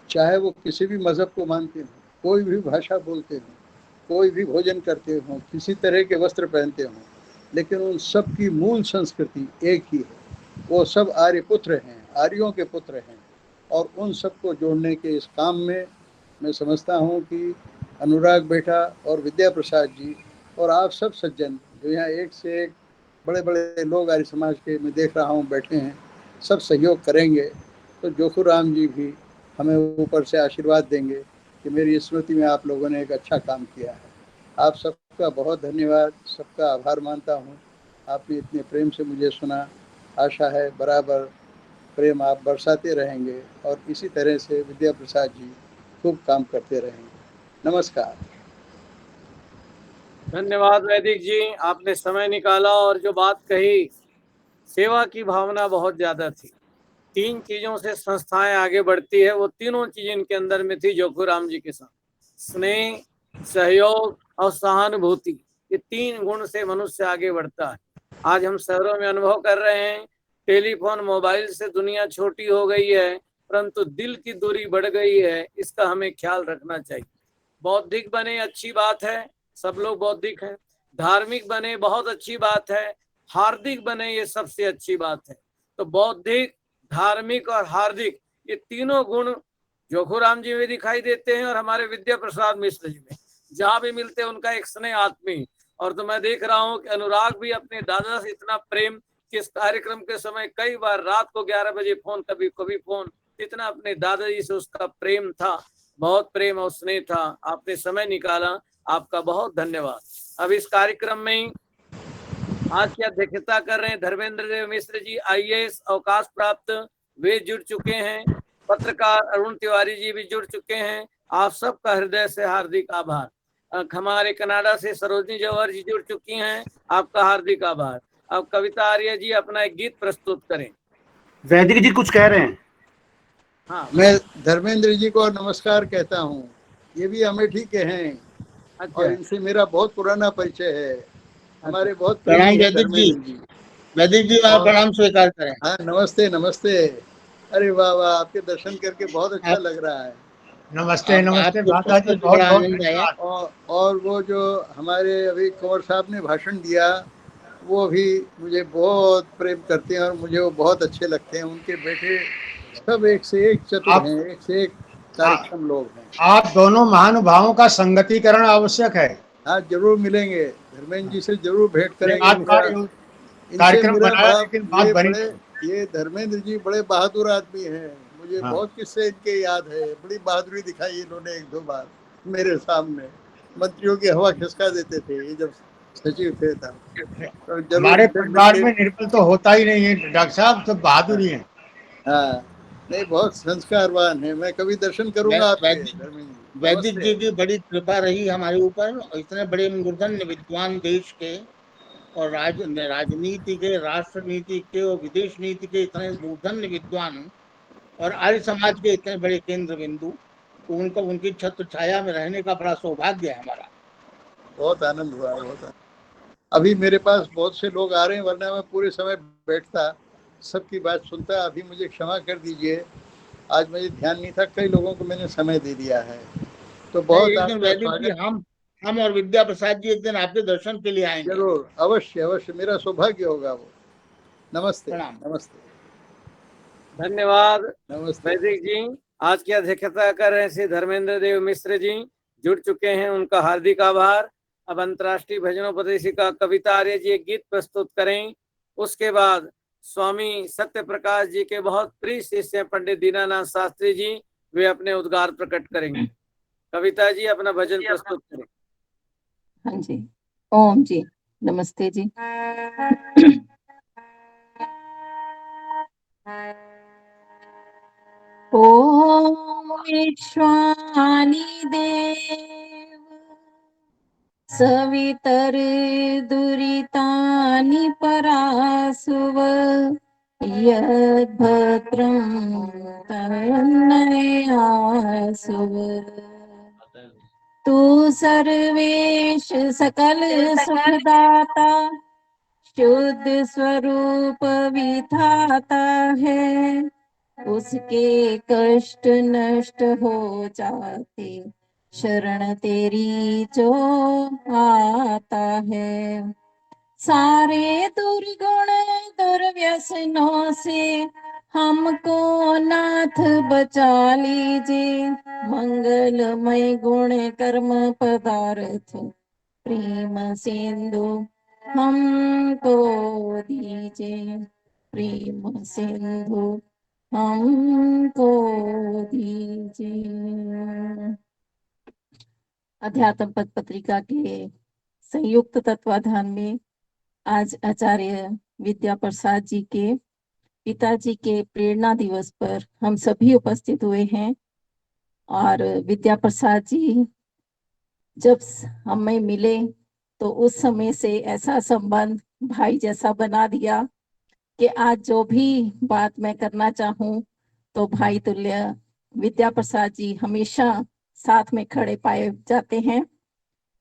चाहे वो किसी भी मज़हब को मानते हों, कोई भी भाषा बोलते हों, कोई भी भोजन करते हों, किसी तरह के वस्त्र पहनते हों, लेकिन उन सब की मूल संस्कृति एक ही है। वो सब आर्य पुत्र हैं, आर्यों के पुत्र हैं। और उन सबको जोड़ने के इस काम में मैं समझता हूँ कि अनुराग बेटा और विद्या प्रसाद जी और आप सब सज्जन जो यहाँ एक से एक बड़े बड़े लोग आर्य समाज के मैं देख रहा हूँ बैठे हैं, सब सहयोग करेंगे तो जोखूराम जी भी हमें ऊपर से आशीर्वाद देंगे कि मेरी स्मृति में आप लोगों ने एक अच्छा काम किया है। आप सबको सबका बहुत धन्यवाद, सबका आभार मानता हूँ। आपने इतने प्रेम से मुझे सुना। आशा है बराबर प्रेम आप बरसाते रहेंगे और इसी तरह से विद्या प्रसाद जी खूब काम करते रहेंगे। नमस्कार। धन्यवाद वैदिक जी, आपने समय निकाला और जो बात कही, सेवा की भावना बहुत ज्यादा थी। 3 चीजों से संस्थाएं आगे बढ़ती है, वो तीनों चीज इनके अंदर में थी जोखूराम जी के साथ। स्नेह, सहयोग और सहानुभूति, ये 3 गुण से मनुष्य आगे बढ़ता है। आज हम शहरों में अनुभव कर रहे हैं, टेलीफोन मोबाइल से दुनिया छोटी हो गई है, परंतु दिल की दूरी बढ़ गई है। इसका हमें ख्याल रखना चाहिए। बौद्धिक बने, अच्छी बात है, सब लोग बौद्धिक हैं। धार्मिक बने, बहुत अच्छी बात है। हार्दिक बने, ये सबसे अच्छी बात है। तो बौद्धिक, धार्मिक और हार्दिक, ये तीनों गुण जोखूराम जी में दिखाई देते हैं और हमारे विद्या प्रसाद मिश्र जी में। जहां भी मिलते हैं उनका एक स्नेह आत्मी। और तो मैं देख रहा हूं कि अनुराग भी अपने दादा से इतना प्रेम कि इस कार्यक्रम के समय कई बार रात को 11 बजे फोन, कभी कभी फोन, इतना अपने दादाजी से उसका प्रेम था, बहुत प्रेम और स्नेह था। आपने समय निकाला, आपका बहुत धन्यवाद। अब इस कार्यक्रम में आज की अध्यक्षता कर रहे हैं धर्मेंद्र देव मिश्र जी, IAS अवकाश प्राप्त, वे जुड़ चुके हैं। पत्रकार अरुण तिवारी जी भी जुड़ चुके हैं। आप सबका हृदय से हार्दिक आभार। हमारे कनाडा से सरोजनी जवाहर जी जुड़ चुकी हैं, आपका हार्दिक आभार। अब कविता आर्य जी अपना एक गीत प्रस्तुत करें। वैदिक जी कुछ कह रहे हैं। हाँ, मैं धर्मेंद्र जी को नमस्कार कहता हूँ। ये भी अमेठी के हैं अच्छा, और इनसे मेरा बहुत पुराना परिचय है। हमारे बहुत प्रणाम प्रेमी है वैदिक जी। धर्मेंद्र जी। वैदिक जी आप और प्रणाम स्वीकार करें। हाँ, नमस्ते नमस्ते। अरे वाह वाह, आपके दर्शन करके बहुत अच्छा आप लग रहा है। नमस्ते नमस्ते आपको दादा जी, बहुत बहुत बड़ा बहुत आनंद आया। धन्यवाद। और वो जो हमारे अभी कंवर साहब ने भाषण दिया, वो भी मुझे बहुत प्रेम करते हैं और मुझे वो बहुत अच्छे लगते हैं। उनके बेटे सब एक से एक चतुर आप हैं, एक से एक कार्यक्षम लोग हैं। आप दोनों महानुभावों का संगतिकरण आवश्यक है। हाँ, जरूर मिलेंगे, धर्मेंद्र जी से जरूर भेंट ये करेंगे। बात मेरा इनसे कार्यक्रम मेरा बनाया बड़ा, लेकिन बात ये बनी बड़े, नहीं। ये धर्मेंद्र जी बड़े बहादुर आदमी हैं। मुझे हाँ। बहुत किस्से इनके याद है। बड़ी बहादुरी दिखाई इन्होंने 1-2 बार मेरे सामने। मंत्रियों की हवा खिसका देते थे ये जब सचिव थे तब। तो जरूर हमारे इनसे परिवार मिलके। में निर्बल तो होता ही नहीं है डॉक्टर साहब, सब बहादुर ही हैं। हाँ, नहीं, बहुत संस्कारवान है। मैं कभी दर्शन करूंगा आपके वैदिक धर्मेंद्र जी। वैदिक नमस्ते। जी की बड़ी कृपा रही हमारे ऊपर, और इतने बड़े मूर्धन्य विद्वान देश के और राजनीति के, राष्ट्र नीति के और विदेश नीति के इतने मूर्धन्य विद्वान और आर्य समाज के इतने बड़े केंद्र बिंदु, तो उनको उनकी छत्र छाया में रहने का बड़ा सौभाग्य है हमारा। बहुत आनंद हुआ, बहुत आनंद। अभी मेरे पास बहुत से लोग आ रहे हैं, वरना मैं पूरे समय बैठता, सबकी बात सुनता। अभी मुझे क्षमा कर दीजिए, आज मुझे ध्यान नहीं था। कई लोगों को मैंने समय दे दिया है, तो नहीं, बहुत एक दिन आपका वैदिक जी स्वागत। हम और विद्या प्रसाद जी एक दिन आपके दर्शन के लिए आएंगे। जरूर, अवश्य अवश्य, मेरा सौभाग्य होगा वो। नमस्ते प्रणाम। नमस्ते धन्यवाद नमस्ते। वैदिक जी। आज की अध्यक्षता कर रहे हैं श्री धर्मेंद्र देव मिश्र जी, जुड़ चुके हैं, उनका हार्दिक आभार। अब अंतर्राष्ट्रीय भजनोपदेशिका कविता आर्य जी एक गीत प्रस्तुत करें। उसके बाद स्वामी सत्य प्रकाश जी के बहुत प्रिय शिष्य पंडित दीनानाथ शास्त्री जी, वे अपने उद्गार प्रकट करेंगे। कविता जी अपना भजन प्रस्तुत करें। हाँ जी, ओम जी, नमस्ते जी। ओम विश्वानि देव सवितर दुरितानि परासुव यद्भद्रं तन्नयासुव। तू सर्वेश सकल सुखदाता शुद्ध स्वरूप विधाता है। उसके कष्ट नष्ट हो जाते शरण तेरी जो आता है। सारे दुर्गुण दुर्व्यसनों से हमको नाथ बचा लीजिए। मंगलमय गुण कर्म पदार्थ प्रेम सिंधु हमको दीजिए। प्रेम सिंधु हमको दीजिए। अध्यात्म पद पत्रिका के संयुक्त तत्वाधान में आज आचार्य विद्या प्रसाद जी के पिताजी के प्रेरणा दिवस पर हम सभी उपस्थित हुए हैं। और विद्या प्रसाद जी जब हमें मिले तो उस समय से ऐसा संबंध भाई जैसा बना दिया कि आज जो भी बात मैं करना चाहूं तो भाई तुल्य विद्या प्रसाद जी हमेशा साथ में खड़े पाए जाते हैं।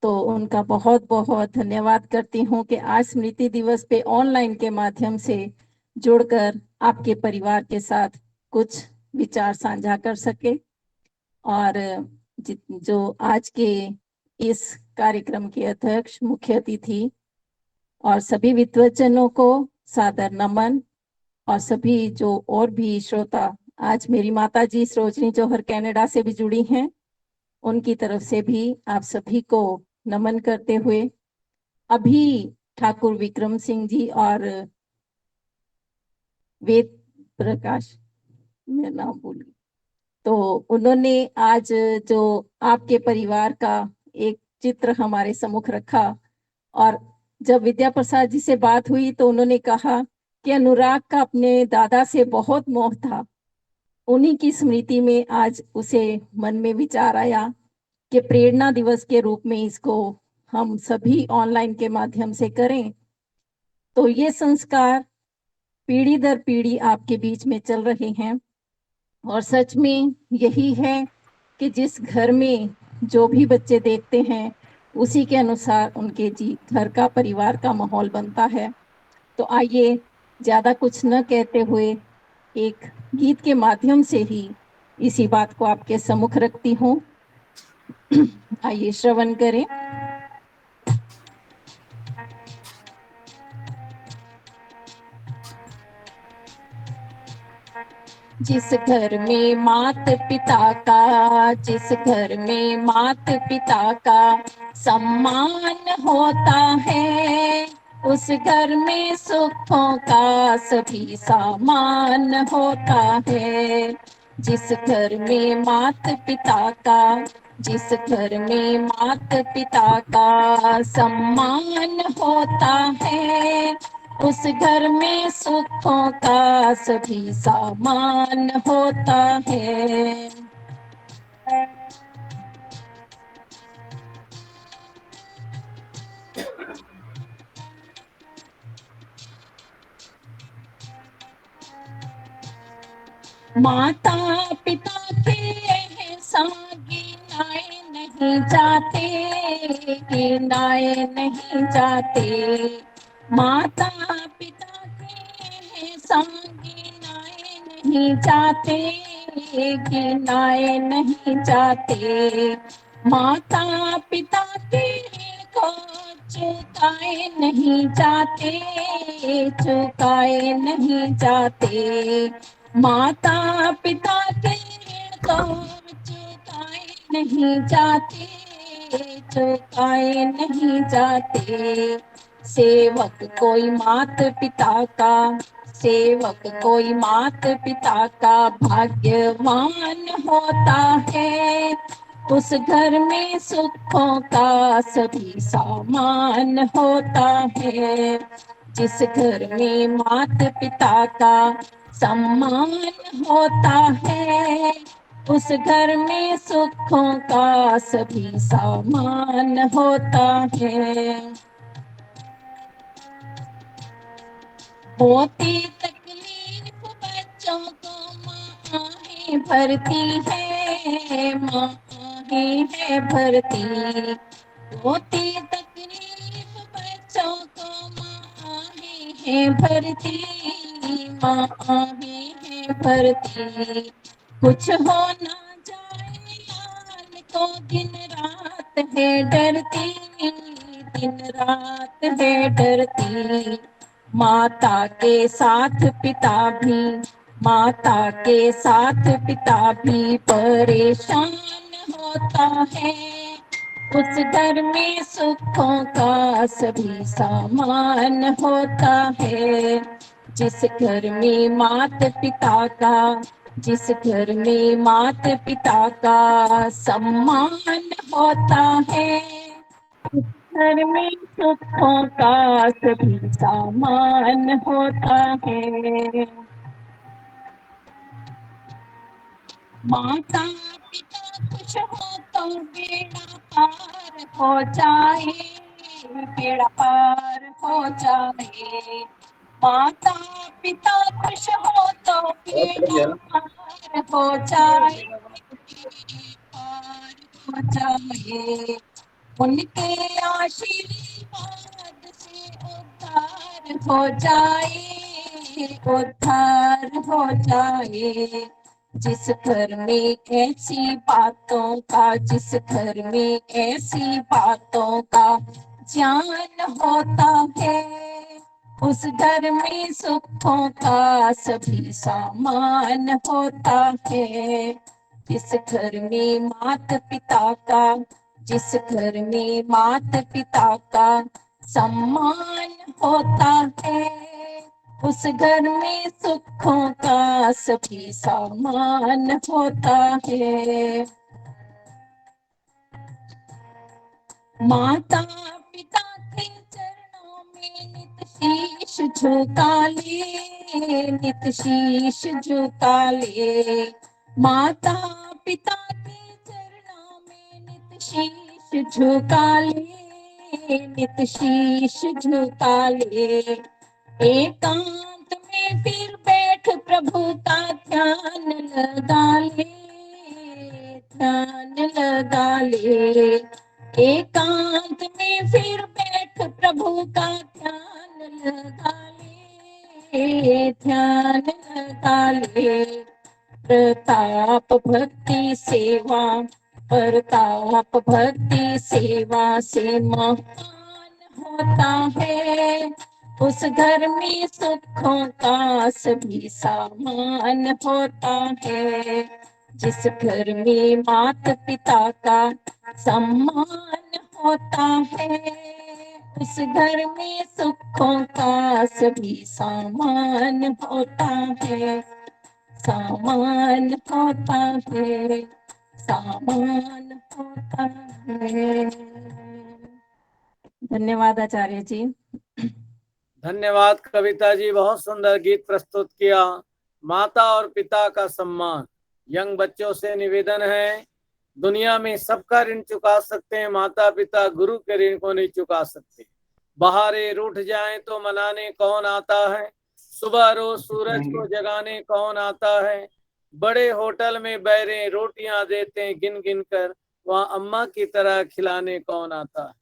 तो उनका बहुत बहुत धन्यवाद करती हूँ कि आज स्मृति दिवस पे ऑनलाइन के माध्यम से जुड़कर आपके परिवार के साथ कुछ विचार साझा कर सके। और जो आज के इस कार्यक्रम के अध्यक्ष मुख्य अतिथि और सभी विद्वजनों को सादर नमन, और सभी जो और भी श्रोता, आज मेरी माता जी सरोजनी जौहर कनाडा से भी जुड़ी हैं, उनकी तरफ से भी आप सभी को नमन करते हुए अभी ठाकुर विक्रम सिंह जी और वेद प्रकाश, मैं नाम भूल, तो उन्होंने आज जो आपके परिवार का एक चित्र हमारे सम्मुख रखा। और जब विद्या प्रसाद जी से बात हुई तो उन्होंने कहा कि अनुराग का अपने दादा से बहुत मोह था। उन्हीं की स्मृति में आज उसे मन में विचार आया कि प्रेरणा दिवस के रूप में इसको हम सभी ऑनलाइन के माध्यम से करें। तो ये संस्कार पीढ़ी दर पीढ़ी आपके बीच में चल रहे हैं। और सच में यही है कि जिस घर में जो भी बच्चे देखते हैं उसी के अनुसार उनके घर का, परिवार का माहौल बनता है। तो आइए ज्यादा कुछ न कहते हुए एक गीत के माध्यम से ही इसी बात को आपके सम्मुख रखती हूँ। आइए श्रवण करें। जिस घर में मात पिता का, जिस घर में मात पिता का सम्मान होता है, उस घर में सुखों का सभी सामान होता है। जिस घर में मात पिता का, जिस घर में मात पिता का सम्मान होता है, उस घर में सुखों का सभी सामान होता है। माता पिता के एहसान गिनाए नहीं जाते, गिनाए नहीं जाते। माता पिता के एहसान गिनाए नहीं जाते, गिनाए नहीं जाते। माता पिता के को चुकाए नहीं जाते, चुकाए नहीं जाते। माता पिता के को चुकाए नहीं जाते, चुकाए नहीं जाते। सेवक कोई मात पिता का, सेवक कोई मात पिता का भाग्यवान होता है। उस घर में सुखों का सभी सामान होता है। जिस घर में मात पिता का सम्मान होता है, उस घर में सुखों का सभी सामान होता है। होती तकलीफ बच्चों को माँ ही भरती है, माँ ही है भरती। होती तकलीफ बच्चों को माँ ही है भरती, माँ ही है भरती। कुछ हो ना जाए लाल को दिन रात है डरती, दिन रात है डरती। माता के साथ पिता भी, माता के साथ पिता भी परेशान होता है। उस घर में सुखों का सभी सामान होता है। जिस घर में मात पिता का, जिस घर में मात पिता का सम्मान होता है, उस घर में सुखों का सभी सामान होता है। माता पिता खुश हो तो बेड़ा पार हो जाए, बेड़ा पार हो जाए। माता पिता खुश हो तो बेड़ा पार हो जाए, पार हो जाए। उनके आशीर्वाद से उद्धार हो जाए, उद्धार हो जाए। जिस घर में ऐसी बातों का, जिस घर में ऐसी बातों का ज्ञान होता है, उस घर में सुखों का सभी सामान होता है। जिस घर में माता पिता का, जिस घर में माता पिता का सम्मान होता है, उस घर में सुखों का सभी सामान होता है। माता पिता के चरणों में नित शीश झुका ले, नित शीश झुका ले। माता पिता के चरणों में नित शीश झुका ले, नित शीश झुका ले। एकांत में फिर बैठ प्रभु का ध्यान लगा ले, ध्यान लगा ले। एकांत में फिर बैठ प्रभु का ध्यान लगा ले, ध्यान लगा ले। प्रताप भक्ति सेवा, प्रताप भक्ति सेवा से महान होता है। उस घर में सुखों का सभी सामान होता है। जिस घर में माता पिता का सम्मान होता है, उस घर में सुखों का सभी सामान होता है, सामान होता है, सामान होता है। धन्यवाद आचार्य जी। धन्यवाद कविता जी, बहुत सुंदर गीत प्रस्तुत किया। माता और पिता का सम्मान। यंग बच्चों से निवेदन है, दुनिया में सबका ऋण चुका सकते हैं, माता पिता गुरु के ऋण को नहीं चुका सकते। बहारें रूठ जाएं तो मनाने कौन आता है, सुबह रोज सूरज को जगाने कौन आता है। बड़े होटल में बैरें रोटियां देते हैं गिन गिन कर, वहाँ अम्मा की तरह खिलाने कौन आता है।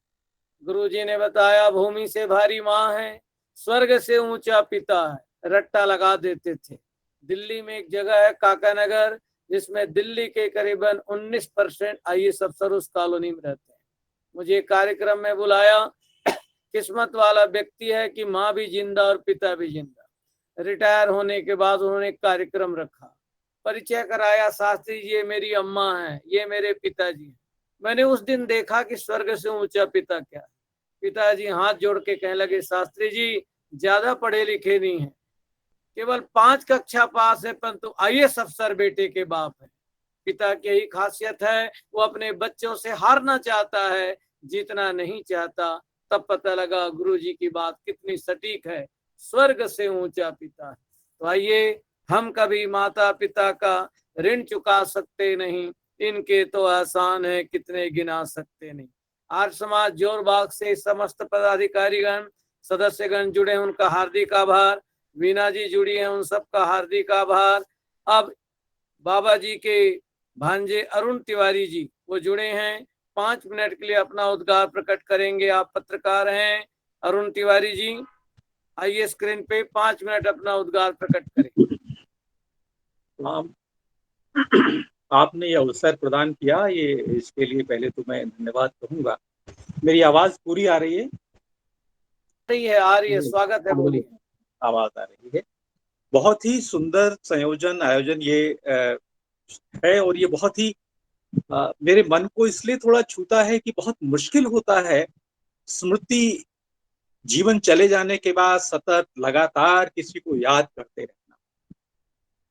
गुरुजी ने बताया भूमि से भारी माँ है, स्वर्ग से ऊंचा पिता है, रट्टा लगा देते थे। दिल्ली में एक जगह है काका नगर, जिसमें दिल्ली के करीबन 19% IAS अफसर उस कॉलोनी में रहते हैं। मुझे कार्यक्रम में बुलाया, किस्मत वाला व्यक्ति है कि माँ भी जिंदा और पिता भी जिंदा। रिटायर होने के बाद उन्होंने एक कार्यक्रम रखा, परिचय कराया, शास्त्री जी ये मेरी अम्मा है, ये मेरे पिताजी हैं। मैंने उस दिन देखा कि स्वर्ग से ऊंचा पिता क्या है। पिताजी हाथ जोड़ के कहने लगे, शास्त्री जी ज्यादा पढ़े लिखे नहीं है, केवल 5 कक्षा पास है, परंतु IAS अफसर बेटे के बाप है। पिता की यही खासियत है, वो अपने बच्चों से हारना चाहता है, जीतना नहीं चाहता। तब पता लगा गुरुजी की बात कितनी सटीक है, स्वर्ग से ऊंचा पिता है। तो आइए, हम कभी माता पिता का ऋण चुका सकते नहीं, इनके तो आसान है कितने गिना सकते नहीं। आर्य समाज जोरबाग से समस्त पदाधिकारीगण सदस्यगण जुड़े, उनका हार्दिक आभार। वीना जी जुड़ी हैं, उन सबका हार्दिक आभार। अब बाबा जी के भांजे अरुण तिवारी जी वो जुड़े हैं, 5 मिनट के लिए अपना उद्गार प्रकट करेंगे। आप पत्रकार हैं अरुण तिवारी जी, आइए स्क्रीन पे 5 मिनट अपना उद्गार प्रकट करें। आपने यह अवसर प्रदान किया, ये इसके लिए पहले तो मैं धन्यवाद कहूंगा। मेरी आवाज पूरी आ रही है? आ रही है, स्वागत है, बोलिए। आवाज आ रही है। बहुत ही सुंदर संयोजन आयोजन ये है, और ये बहुत ही मेरे मन को इसलिए थोड़ा छूता है कि बहुत मुश्किल होता है स्मृति जीवन चले जाने के बाद सतत लगातार किसी को याद करते रहना।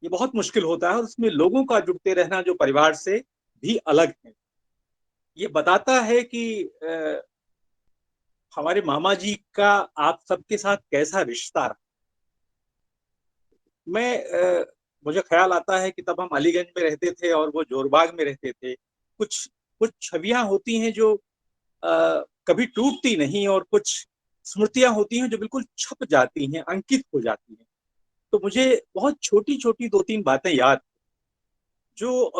ये बहुत मुश्किल होता है, और उसमें लोगों का जुड़ते रहना जो परिवार से भी अलग है। ये बताता है कि हमारे मामा जी का आप सबके साथ कैसा रिश्ता रहा। मुझे ख्याल आता है कि तब हम अलीगंज में रहते थे और वो जोरबाग में रहते थे। कुछ कुछ छवियां होती हैं जो कभी टूटती नहीं, और कुछ स्मृतियां होती हैं जो बिल्कुल छप जाती हैं, अंकित हो जाती हैं। तो मुझे बहुत छोटी छोटी 2-3 बातें याद जो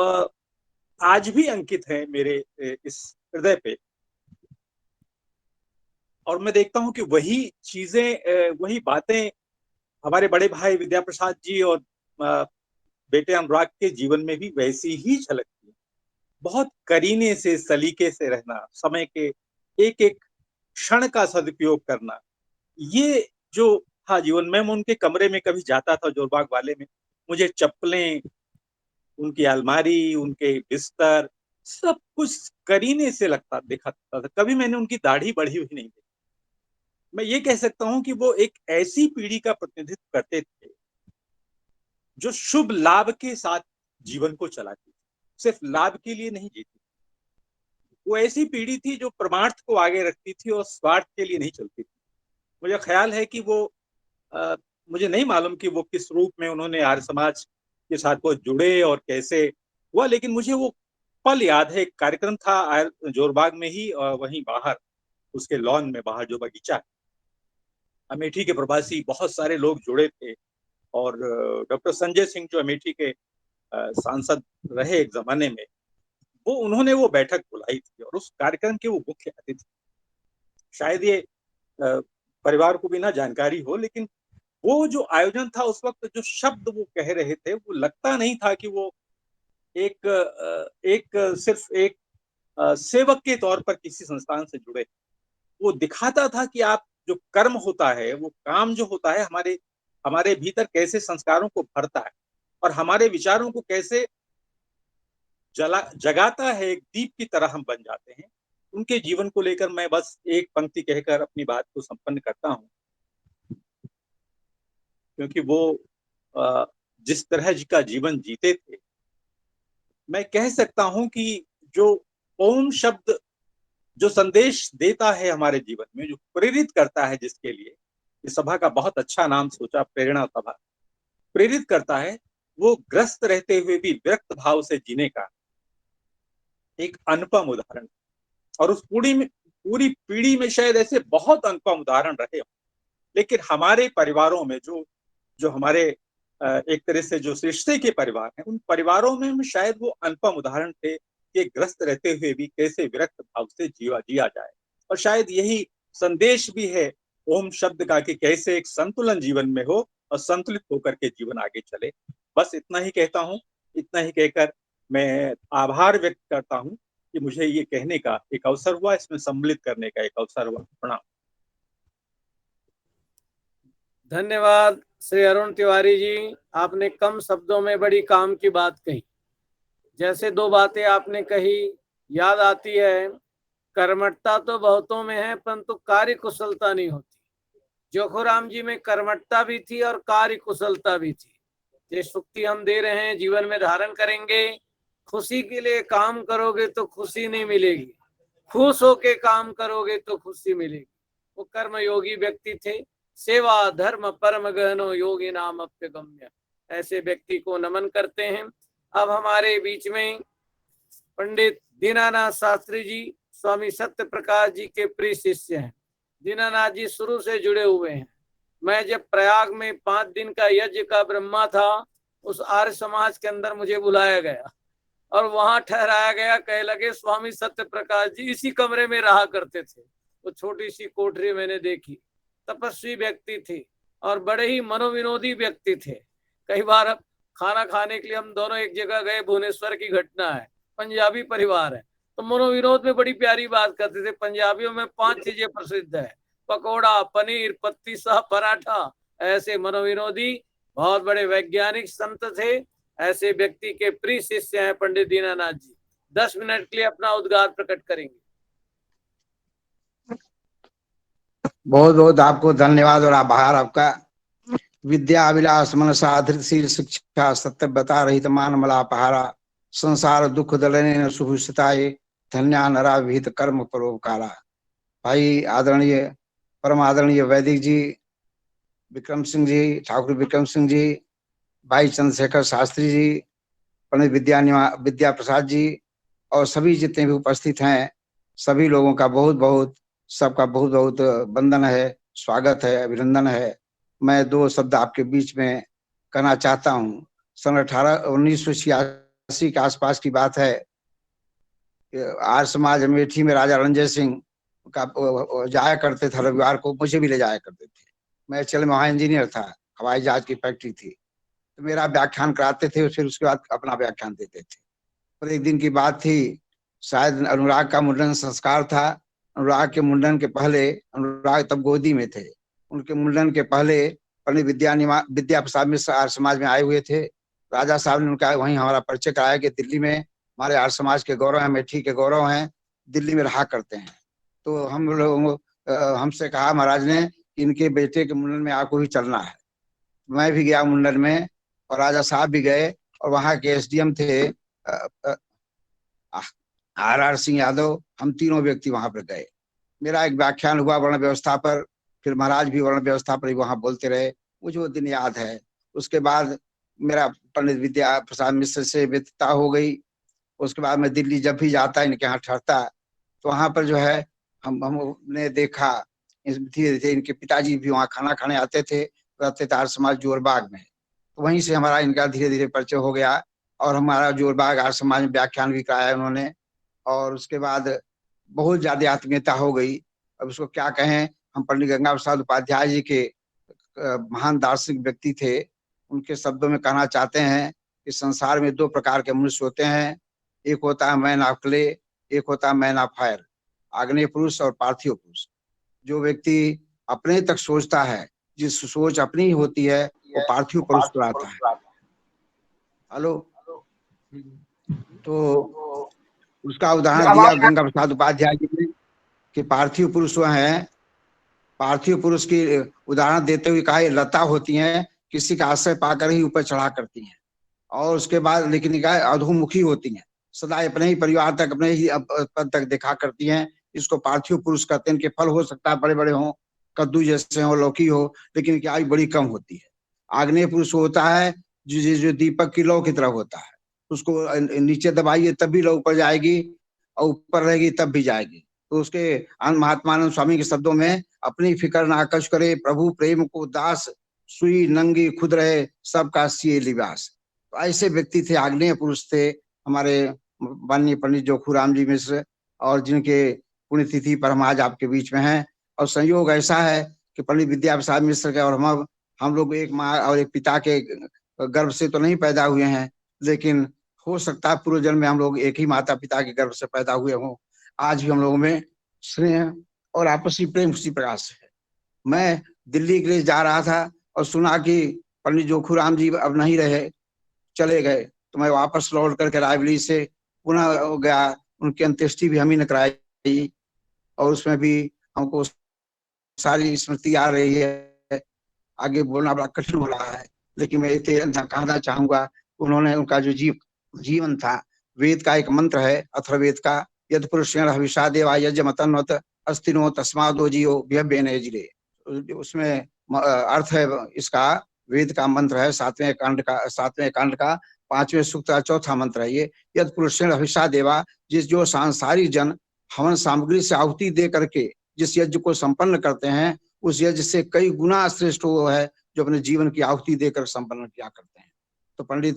आज भी अंकित हैं मेरे इस हृदय पे। और मैं देखता हूं कि वही चीजें, वही बातें हमारे बड़े भाई विद्या प्रसाद जी और बेटे अनुराग के जीवन में भी वैसी ही झलकती है। बहुत करीने से, सलीके से रहना, समय के एक एक क्षण का सदुपयोग करना, ये जो था जीवन में। मैं उनके कमरे में कभी जाता था जोरबाग वाले में, मुझे चप्पलें, उनकी अलमारी, उनके बिस्तर, सब कुछ करीने से लगता दिखता था। कभी मैंने उनकी दाढ़ी बढ़ी हुई नहीं देखी। मैं ये कह सकता हूं कि वो एक ऐसी पीढ़ी का प्रतिनिधित्व करते थे जो शुभ लाभ के साथ जीवन को चलाती थी, सिर्फ लाभ के लिए नहीं जीती। वो ऐसी पीढ़ी थी जो परमार्थ को आगे रखती थी और स्वार्थ के लिए नहीं चलती थी। मुझे ख्याल है कि वो मुझे नहीं मालूम कि वो किस रूप में उन्होंने आर्य समाज के साथ वो जुड़े और कैसे हुआ, लेकिन मुझे वो पल याद है। एक कार्यक्रम था जोरबाग में ही, वहीं बाहर उसके लॉन में बाहर जो बगीचा है, अमेठी के प्रवासी बहुत सारे लोग जुड़े थे। और डॉक्टर संजय सिंह जो अमेठी के सांसद रहे एक जमाने में, उन्होंने वो बैठक बुलाई थी और उस कार्यक्रम के वो मुख्य अतिथि। शायद ये परिवार को भी ना जानकारी हो, लेकिन वो जो आयोजन था उस वक्त, जो शब्द वो कह रहे थे, वो लगता नहीं था कि वो सिर्फ एक सेवक के तौर पर किसी संस्थान से जुड़े। वो दिखाता था कि आप जो कर्म होता है, वो काम जो होता है, हमारे भीतर कैसे संस्कारों को भरता है और हमारे विचारों को कैसे जगाता है। एक दीप की तरह हम बन जाते हैं। उनके जीवन को लेकर मैं बस एक पंक्ति कहकर अपनी बात को संपन्न करता हूं, क्योंकि वो जिस तरह का जीवन जीते थे, मैं कह सकता हूं कि जो ओम शब्द जो संदेश देता है हमारे जीवन में, जो प्रेरित करता है, जिसके लिए इस सभा का बहुत अच्छा नाम सोचा, प्रेरणा सभा, प्रेरित करता है, वो ग्रस्त रहते हुए भी विरक्त भाव से जीने का एक अनुपम उदाहरण। और उस पूरी पीढ़ी में शायद ऐसे बहुत अनुपम उदाहरण रहे, लेकिन हमारे परिवारों में जो हमारे एक तरह से जो सृष्टि के परिवार हैं, उन परिवारों में शायद वो अनुपम उदाहरण थे कि ग्रस्त रहते हुए भी कैसे विरक्त भाव से जिया जाए। और शायद यही संदेश भी है ओम शब्द का, कि कैसे एक संतुलन जीवन में हो और संतुलित होकर के जीवन आगे चले। बस इतना ही कहता हूँ। इतना ही कहकर मैं आभार व्यक्त करता हूँ कि मुझे ये कहने का एक अवसर हुआ, इसमें सम्मिलित करने का एक अवसर हुआ। प्रणाम। धन्यवाद श्री अरुण तिवारी जी, आपने कम शब्दों में बड़ी काम की बात कही। जैसे 2 बातें आपने कही, याद आती है, कर्मठता तो बहुतों में है परंतु कार्य कुशलता नहीं होती। जोखुराम जी में कर्मठता भी थी और कार्य कुशलता भी थी। ये सुक्ति हम दे रहे हैं, जीवन में धारण करेंगे। खुशी के लिए काम करोगे तो खुशी नहीं मिलेगी, खुश होके काम करोगे तो खुशी मिलेगी। वो कर्मयोगी व्यक्ति थे। सेवा धर्म परम गहनो योगी नाम अप्यगम्य। ऐसे व्यक्ति को नमन करते हैं। अब हमारे बीच में पंडित दीनानाथ शास्त्री जी स्वामी सत्य प्रकाश जी के प्रिय शिष्य हैं। दीनानाथ जी शुरू से जुड़े हुए हैं। मैं जब प्रयाग में 5 दिन का यज्ञ का ब्रह्मा था, उस आर्य समाज के अंदर मुझे बुलाया गया और वहां ठहराया गया। कहे लगे स्वामी सत्य प्रकाश जी इसी कमरे में रहा करते थे। वो छोटी सी कोठरी मैंने देखी। तपस्वी व्यक्ति थे और बड़े ही मनोविनोदी व्यक्ति थे। कई बार खाना खाने के लिए हम दोनों एक जगह गए, भुवनेश्वर की घटना है। पंजाबी परिवार है तो मनोविनोद में बड़ी प्यारी बात करते थे। पंजाबियों में 5 चीजें प्रसिद्ध है, पकौड़ा, पनीर, पत्ती शाह, पराठा। ऐसे मनोविनोदी बहुत बड़े वैज्ञानिक संत थे। ऐसे व्यक्ति के प्रिय शिष्य हैं पंडित दीनानाथ जी। 10 मिनट के लिए अपना उद्गार प्रकट करेंगे। बहुत बहुत आपको धन्यवाद और आभार आपका। विद्या अभिलाष मन साधृत शील शिक्षा सत्य बता रहित मान मला पहारा संसार दुख दलने शुभताये धन्या नरा विहित कर्म परोपकारा। भाई आदरणीय परम आदरणीय वैदिक जी, विक्रम सिंह जी, ठाकुर विक्रम सिंह जी, भाई चंद्रशेखर शास्त्री जी, पंडित विद्या प्रसाद जी और सभी जितने भी उपस्थित हैं, सभी लोगों का बहुत बहुत सबका बहुत बहुत वंदन है, स्वागत है, अभिनंदन है। मैं दो शब्द आपके बीच में कहना चाहता हूँ। सन 1986 के आसपास की बात है। आर्य समाज अमेठी में राजा रंजय सिंह का जाया करते थे रविवार को, मुझे भी ले जाया करते थे। मैं चले वहाँ इंजीनियर था, हवाई जहाज की फैक्ट्री थी, तो मेरा व्याख्यान कराते थे, फिर उसके बाद अपना व्याख्यान देते थे। और एक दिन की बात थी, शायद अनुराग का मुंडन संस्कार था। अनुराग के मुंडन के पहले, अनुराग तब गोदी में थे, उनके मुंडन के पहले पंडित विद्या प्रसाद मिश्र आर्य समाज में आए हुए थे। राजा साहब ने उनका वहीं हमारा परिचय कराया कि दिल्ली में हमारे आर्य समाज के गौरव हैं, अमेठी के गौरव हैं, दिल्ली में रहा करते हैं। तो हम लोग हमसे कहा महाराज ने कि इनके बेटे के मुंडन में आपको भी चलना है। मैं भी गया मुंडन में और राजा साहब भी गए और वहाँ के एसडीएम थे RR सिंह यादव, हम तीनों व्यक्ति वहां पर गए। मेरा एक व्याख्यान हुआ वर्ण व्यवस्था पर, फिर महाराज भी वर्ण व्यवस्था पर ही वहां बोलते रहे, मुझे वो दिन याद है। उसके बाद मेरा पंडित विद्या प्रसाद मिश्र से मित्रता हो गई। उसके बाद मैं दिल्ली जब भी जाता इनके यहाँ ठहरता, तो वहां पर जो है हमने देखा धीरे धीरे इनके पिताजी भी वहाँ खाना खाने आते थे, रहते थे आर्य समाज जोरबाग में। तो वहीं से हमारा इनका धीरे धीरे परिचय हो गया और हमारा जोरबाग आर्य समाज में व्याख्यान भी कराया उन्होंने। और उसके बाद बहुत ज्यादा आत्मीयता हो गई। अब उसको क्या कहें, हम पंडित गंगा प्रसाद उपाध्याय जी के महान दार्शनिक व्यक्ति थे, उनके शब्दों में कहना चाहते हैं कि संसार में दो प्रकार के मनुष्य होते हैं, एक होता है मैन ऑफ क्ले, एक होता है मैन ऑफ फायर, आग्नेय पुरुष और पार्थिव पुरुष। जो व्यक्ति अपने तक सोचता है, जिस सोच अपनी होती है, वो पार्थिव पुरुष कहलाता है। हेलो, तो उसका उदाहरण दिया गंगा प्रसाद उपाध्याय जी ने कि पार्थिव पुरुष वो हैं। पार्थिव पुरुष की उदाहरण देते हुए कहा, ये लता होती हैं, किसी का आश्रय पाकर ही ऊपर चढ़ा करती हैं, और उसके बाद लेकिन कहा अधोमुखी होती हैं, सदा अपने ही परिवार तक, अपने ही पद तक देखा करती हैं। इसको पार्थिव पुरुष कहते हैं। इनके फल हो सकता है बड़े बड़े हों, कद्दू जैसे हो, लौकी हो, लेकिन इनकी आयु बड़ी कम होती है। आग्नेय पुरुष होता है जो दीपक की लौ की तरह होता है, उसको नीचे दबाइए तब भी लौ ऊपर जाएगी और ऊपर रहेगी तब भी जाएगी। तो उसके महात्मानंद स्वामी के शब्दों में, अपनी फिक्र ना कश करे, प्रभु प्रेम को दास, सुई नंगी खुद रहे, सबका सिए लिबास। तो ऐसे व्यक्ति थे, आग्नेय पुरुष थे हमारे माननीय पंडित जोखूराम जी मिश्र, और जिनके पुण्यतिथि पर हम आज आपके बीच में हैं। और संयोग ऐसा है कि पंडित विद्या प्रसाद मिश्र के और हम लोग एक माँ और एक पिता के गर्भ से तो नहीं पैदा हुए हैं, लेकिन हो सकता है पूर्व जन्म में हम लोग एक ही माता पिता के गर्भ से पैदा हुए हों। आज भी हम लोगों में स्नेह और आपसी प्रेम उसी प्रकार से है। मैं दिल्ली के लिए जा रहा था और सुना कि पंडित जोखूराम जी अब नहीं रहे, चले गए, तो मैं वापस लौट करके रायबरेली से पुनः गया। उनकी अंत्येष्टि भी हम ही ने कराई और उसमें भी हमको सारी स्मृति आ रही है। आगे बोलना बड़ा कठिन हो रहा है, लेकिन मैं कहना चाहूंगा, उन्होंने उनका जो जीवन था, वेद का एक मंत्र है अथर्ववेद का, यद पुरुषेण हविषा देवा यजमतन्वत अस्तिनो तस्मादो जियो व्यभ्यने जिरे। उसमें अर्थ है इसका, वेद का मंत्र है, सातवें कांड का 5वें सूक्त का चौथा मंत्र है ये, यद पुरुषेण हविषा देवा, जो सांसारिक जन हवन सामग्री से आहुति दे करके जिस यज्ञ को संपन्न करते हैं, उस यज्ञ से कई गुना श्रेष्ठ वो है जो अपने जीवन की आहुति देकर संपन्न किया करते हैं। तो पंडित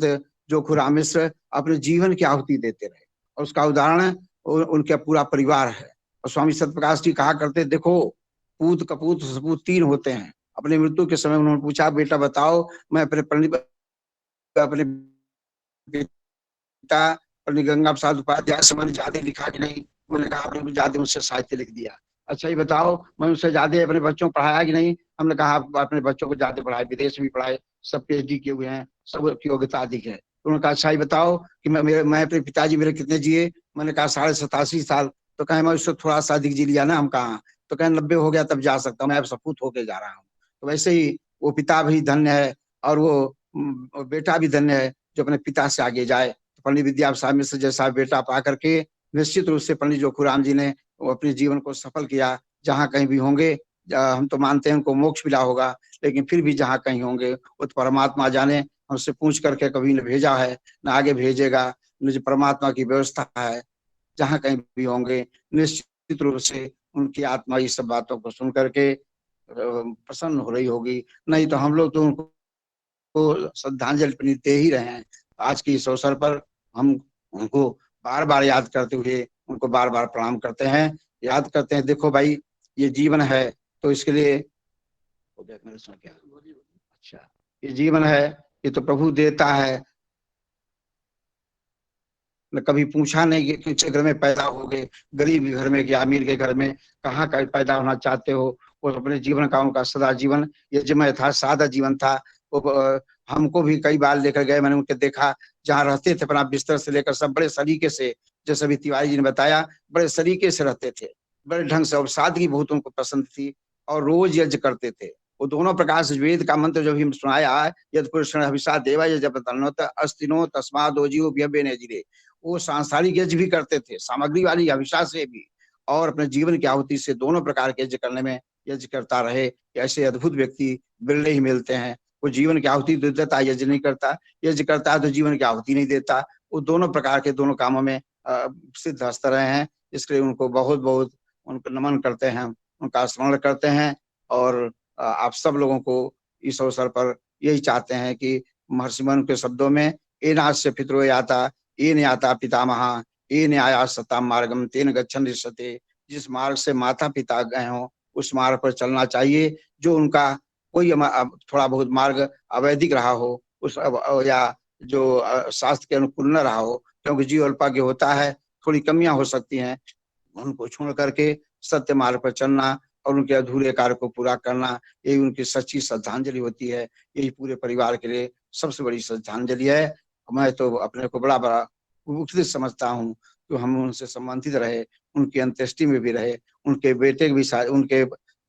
जोखूराम मिश्र अपने जीवन की आहुति देते रहे और उसका उदाहरण उनका पूरा परिवार है। और स्वामी सत्यप्रकाश जी कहा करते, देखो पूत कपूत सपूत 3 होते हैं। अपने मृत्यु के समय उन्होंने पूछा, बेटा बताओ मैं अपने पिता पंडित गंगा प्रसाद उपाध्याय से मैंने ज्यादा लिखा कि नहीं? उन्होंने कहा आपने ज्यादा मुझसे साहित्य लिख दिया। अच्छा ये बताओ मैं उससे ज्यादा अपने बच्चों को पढ़ाया कि नहीं? हमने कहा अपने बच्चों को ज्यादा पढ़ाए, विदेश भी पढ़ाए, सब PhD किए हुए हैं, सब की योग्यता अधिक है। तो उन्होंने कहा अच्छा ये बताओ कि मैं अपने पिताजी मेरे कितने जिए? मैंने कहा 87.5 साल। तो कहे मैं उससे थोड़ा सा अधिक जी लिया ना। हम कहा तो कहें 90 हो गया तब जा सकता हूँ, मैं अब सपूत होके जा रहा हूँ। तो वैसे ही वो पिता भी धन्य है और वो बेटा भी धन्य है जो अपने पिता से आगे जाए। पंडित विद्या प्रसाद मिश्र जैसा बेटा पा करके निश्चित रूप से पंडित जोखूराम जी ने अपने जीवन को सफल किया जहाँ कहीं भी होंगे, हम तो मानते हैं उनको मोक्ष मिला होगा, लेकिन फिर भी जहाँ कहीं होंगे वो तो परमात्मा जाने। हमसे पूछ करके कभी न भेजा है न आगे भेजेगा, न जो परमात्मा की व्यवस्था है। जहाँ कहीं भी होंगे निश्चित रूप से उनकी आत्मा इस सब बातों को सुन करके प्रसन्न हो रही होगी। नहीं तो हम लोग तो उनको श्रद्धांजलि दे ही रहे हैं। आज के इस अवसर पर हम उनको बार बार याद करते हुए उनको बार बार प्रणाम करते हैं, याद करते हैं। देखो भाई, ये जीवन है तो इसके लिए अच्छा, ये जीवन है, ये तो प्रभु देता है। न कभी पूछा नहीं कि किस घर में पैदा होगे, गरीब घर में कि अमीर के घर में, कहाँ का पैदा होना चाहते हो। वो अपने जीवन का उनका सदा जीवन यज्ञमय था, सादा जीवन था। वो हमको भी कई बार लेकर गए, मैंने उनके देखा जहाँ रहते थे, अपना बिस्तर से लेकर सब बड़े सलीके से, जैसे अभी तिवारी जी ने बताया, बड़े सलीके से रहते थे, बड़े ढंग से। और सादगी बहुत उनको पसंद थी और रोज यज्ञ करते थे। वो दोनों प्रकार से वेद का मंत्र जो भी हम सुनाया, यद पुरुषण हविषा देवा जब तन्नोत अस्तिनो तस्माद ओजियो व्यबे नेजिरे, वो सांसारिक यज्ञ भी करते थे, सामग्री वाली हविषा से भी, और अपने जीवन की आहुति से दोनों प्रकार के यज्ञ करने में यज्ञ करता रहे। ऐसे अद्भुत व्यक्ति बिरले ही मिलते हैं। वो जीवन की आहुति देता, यज्ञ नहीं करता, यज्ञ करता है तो जीवन की आहुति नहीं देता। वो दोनों प्रकार के दोनों कामों में सिद्ध हस्त रहे हैं। इसलिए उनको बहुत बहुत उनको नमन करते हैं, उनका स्मरण करते हैं। और आप सब लोगों को इस अवसर पर यही चाहते हैं कि महर्षि मन के शब्दों में, एनास्य पितरो याता ये न्याता पितामह ये न्याया सताम मार्गम तेन गच्छन ऋषते, जिस मार्ग से माता पिता गए हों उस मार्ग पर चलना चाहिए। जो उनका कोई थोड़ा बहुत मार्ग अवैधिक रहा हो उस या जो शास्त्र के अनुकूल न रहा हो, क्योंकि जीव अल्पाज्ञ होता है, थोड़ी कमियां हो सकती हैं, उनको छोड़ करके सत्य मार्ग पर चलना और उनके अधूरे कार्य को पूरा करना, यही उनकी सच्ची श्रद्धांजलि होती है। यही पूरे परिवार के लिए सबसे बड़ी श्रद्धांजलि है। मैं तो अपने को बड़ा बड़ा उपस्थित समझता हूँ कि हम उनसे संबंधित रहे, उनकी अंत्येष्टि में भी रहे, उनके बेटे की भी उनके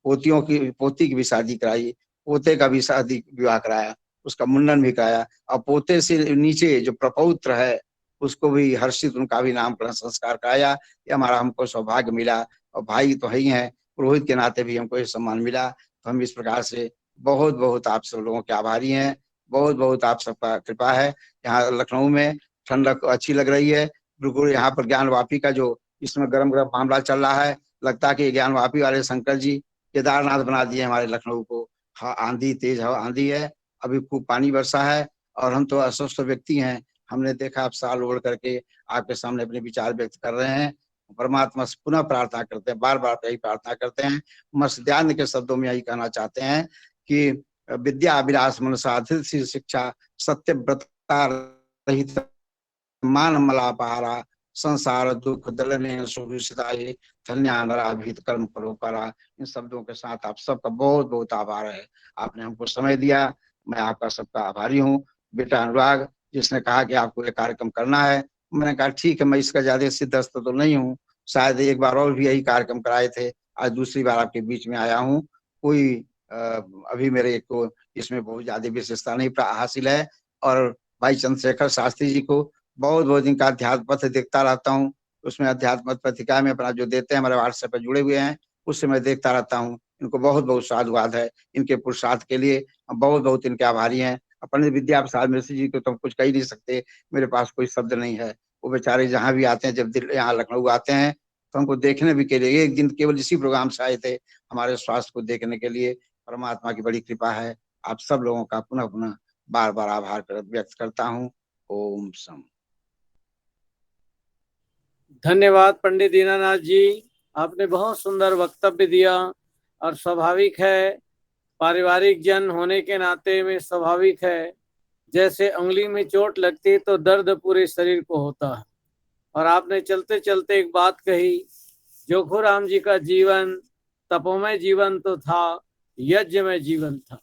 पोती की भी शादी कराई, पोते का भी शादी विवाह कराया, उसका मुंडन भी कराया, और पोते से नीचे जो प्रपौत्र है उसको भी हर्षित उनका भी नामकरण संस्कार कराया। ये हमारा हमको सौभाग्य मिला। और भाई तो है ही है, पुरोहित के नाते भी हमको ये सम्मान मिला। तो हम इस प्रकार से बहुत बहुत आप सब लोगों के आभारी हैं। बहुत बहुत आप सबका कृपा है। यहाँ लखनऊ में ठंडक अच्छी लग रही है। बिल्कुल यहाँ पर ज्ञान वापी का जो इसमें गरम गरम मामला चल रहा है, लगता है कि ज्ञान वापी वाले शंकर जी केदारनाथ बना दिए हमारे लखनऊ को। हाँ, आंधी तेज आंधी है, अभी खूब पानी बरसा है और हम तो अस्वस्थ व्यक्ति हैं। हमने देखा आप साल ओढ़ करके आपके सामने अपने विचार व्यक्त कर रहे हैं। परमात्मा से पुनः प्रार्थना करते हैं, बार बार यही प्रार्थना करते हैं। मत्स्यान्य के शब्दों में यही कहना चाहते हैं कि विद्या अभिलाष मनसा धृति शिक्षा सत्य व्रता रहित मान मलापहारा संसार दुख दलने सुविषदाये धन्यानराभित कर्म परोपरा। इन शब्दों के साथ आप सबका बहुत बहुत आभार है। आपने हमको समय दिया, मैं आपका सबका आभारी हूँ। बेटा अनुराग जिसने कहा कि आपको ये कार्यक्रम करना है, मैंने कहा ठीक है, मैं इसका ज्यादा सिद्धस्त तो नहीं हूँ, शायद एक बार और भी यही कार्यक्रम कराए थे, आज दूसरी बार आपके बीच में आया हूँ। कोई अभी मेरे को इसमें बहुत ज्यादा विशेषता नहीं हासिल है। और भाई चंद्रशेखर शास्त्री जी को बहुत बहुत इनका अध्यात्म पत्र देखता रहता हूँ, उसमें अध्यात्म पत्रिका में अपना जो देते हैं, हमारे व्हाट्सएप पर जुड़े हुए हैं, उससे मैं देखता रहता हूँ। इनको बहुत बहुत साधुवाद है, इनके पुरुषार्थ के लिए हम बहुत बहुत इनके आभारी हैं। पंडित विद्या प्रसाद मिश्र जी को तो हम कुछ कह नहीं सकते, मेरे पास कोई शब्द नहीं है। वो बेचारे जहाँ भी आते हैं, जब दिल्ली यहाँ लखनऊ आते हैं तो हमको देखने भी के लिए, एक दिन केवल इसी प्रोग्राम से आए थे हमारे स्वास्थ्य को देखने के लिए। परमात्मा की बड़ी कृपा है। आप सब लोगों का पुनः पुनः बार बार आभार व्यक्त करता हूँ। ओम सम। धन्यवाद पंडित दीनानाथ जी, आपने बहुत सुंदर वक्तव्य दिया। और स्वाभाविक है, पारिवारिक जन होने के नाते में स्वाभाविक है, जैसे उंगली में चोट लगती है तो दर्द पूरे शरीर को होता है। और आपने चलते चलते एक बात कही, जोखूराम जी का जीवन तपोमय जीवन तो था, यज्ञ में जीवन था।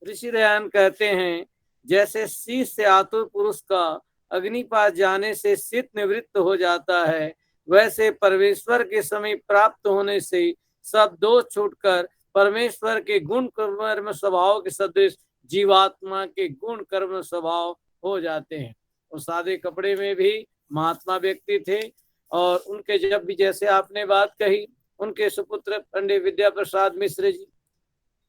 ऋषि दयान कहते हैं, जैसे शीश से आतुर पुरुष का अग्निपात जाने से शीत निवृत्त हो जाता है, वैसे परमेश्वर के समीप प्राप्त होने से सब दोष छूटकर परमेश्वर के गुण कर्म स्वभाव के सदृश जीवात्मा के गुण कर्म स्वभाव हो जाते हैं। और सादे कपड़े में भी महात्मा व्यक्ति थे, और उनके जब भी, जैसे आपने बात कही, उनके सुपुत्र पंडित विद्या प्रसाद मिश्र जी।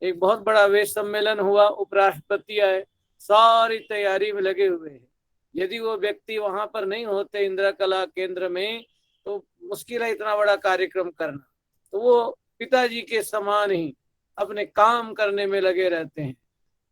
एक बहुत बड़ा वेश सम्मेलन हुआ, उपराष्ट्रपति आए, सारी तैयारी में लगे हुए हैं। यदि वो व्यक्ति वहां पर नहीं होते इंदिरा कला केंद्र में तो मुश्किल है इतना बड़ा कार्यक्रम करना। तो वो पिताजी के समान ही अपने काम करने में लगे रहते हैं,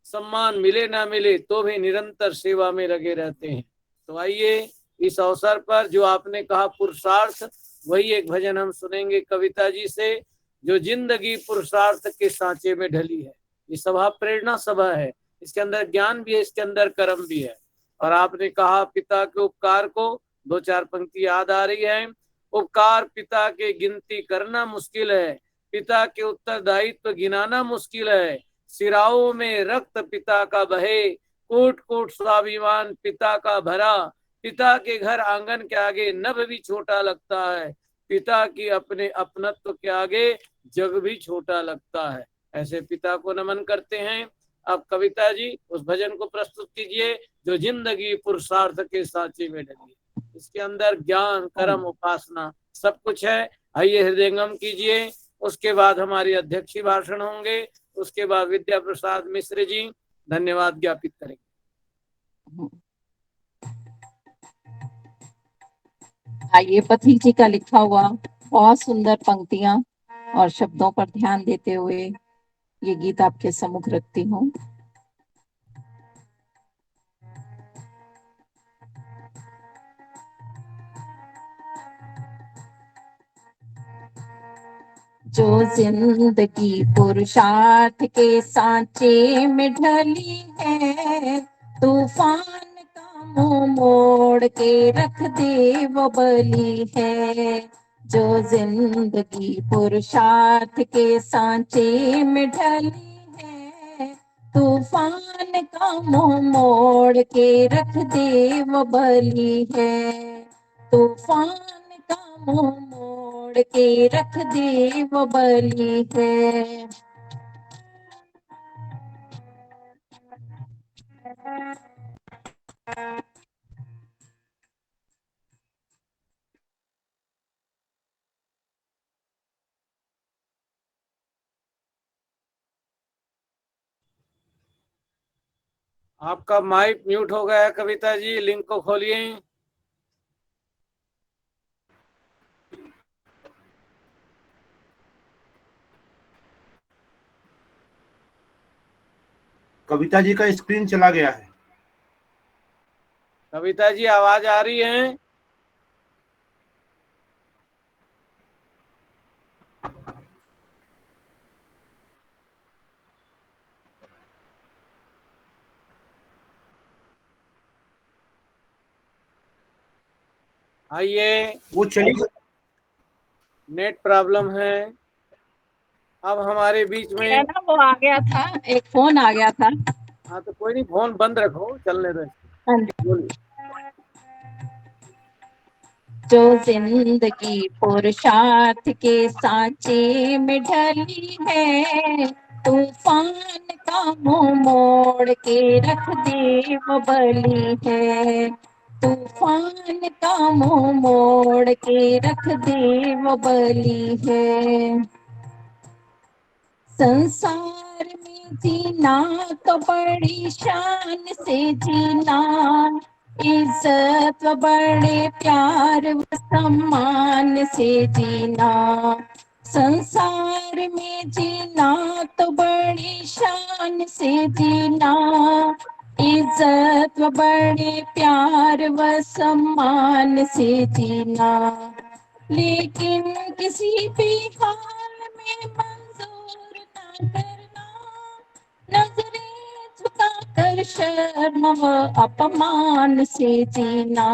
सम्मान मिले ना मिले तो भी निरंतर सेवा में लगे रहते हैं। तो आइए इस अवसर पर जो आपने कहा पुरुषार्थ, वही एक भजन हम सुनेंगे कविता जी से, जो जिंदगी पुरुषार्थ के सांचे में ढली है। ये सभा प्रेरणा सभा है, इसके अंदर ज्ञान भी है, इसके अंदर कर्म भी है। और आपने कहा पिता के उपकार को, दो चार पंक्ति याद आ रही है। उपकार पिता के गिनती करना मुश्किल है, पिता के उत्तरदायित्व गिनाना मुश्किल है। सिराओं में रक्त पिता का बहे, कूट कूट स्वाभिमान पिता का भरा। पिता के घर आंगन के आगे नभ भी छोटा लगता है, पिता की अपने अपनत्व के आगे जग भी छोटा लगता है। ऐसे पिता को नमन करते हैं। अब कविता जी उस भजन को प्रस्तुत कीजिए जो जिंदगी पुरुषार्थ के सांचे में ढली है। इसके अंदर ज्ञान, कर्म, उपासना सब कुछ है। आइए हृदयंगम कीजिए। उसके बाद हमारी अध्यक्षी भाषण होंगे, उसके बाद विद्या प्रसाद मिश्र जी धन्यवाद ज्ञापित करेंगे। आइए पथिक जी का लिखा हुआ बहुत सुंदर पंक्तियां और शब्दों पर ध्यान देते हुए ये गीत आपके सम्मुख रखती हूँ। जो जिंदगी पुरुषार्थ के सांचे में ढली है, तूफान का मुंह मोड़ के रख दे वो बली है। जो जिंदगी पुरुषार्थ के सांचे में ढली है, तूफान का मुंह मोड़ के रख दे वो बली है। तूफान का मुंह मोड़ के रख दे वो बली है। आपका माइक म्यूट हो गया है कविता जी, लिंक को खोलिए। कविता जी का स्क्रीन चला गया है। कविता जी आवाज आ रही है? आइए, वो चली, नेट प्रॉब्लम है। अब हमारे बीच में ना वो आ गया था, एक फोन आ गया था। हाँ तो कोई नहीं, फोन बंद रखो, चलने दो। बोलिए। जो जिंदगी पुरुषार्थ के सांचे में ढली है, तूफान का मुंह मोड़ के रख दे वो बली है। तूफान का मुंह मोड़ के रख दे वो बली है। संसार में जीना तो बड़ी शान से जीना, इज्जत व बड़े प्यार व सम्मान से जीना। संसार में जीना तो बड़ी शान से जीना, इज्जत व बड़े प्यार व सम्मान से जीना। लेकिन किसी भी हाल में मंजूर ना करना, नजरें झुकाकर शर्म व अपमान से जीना।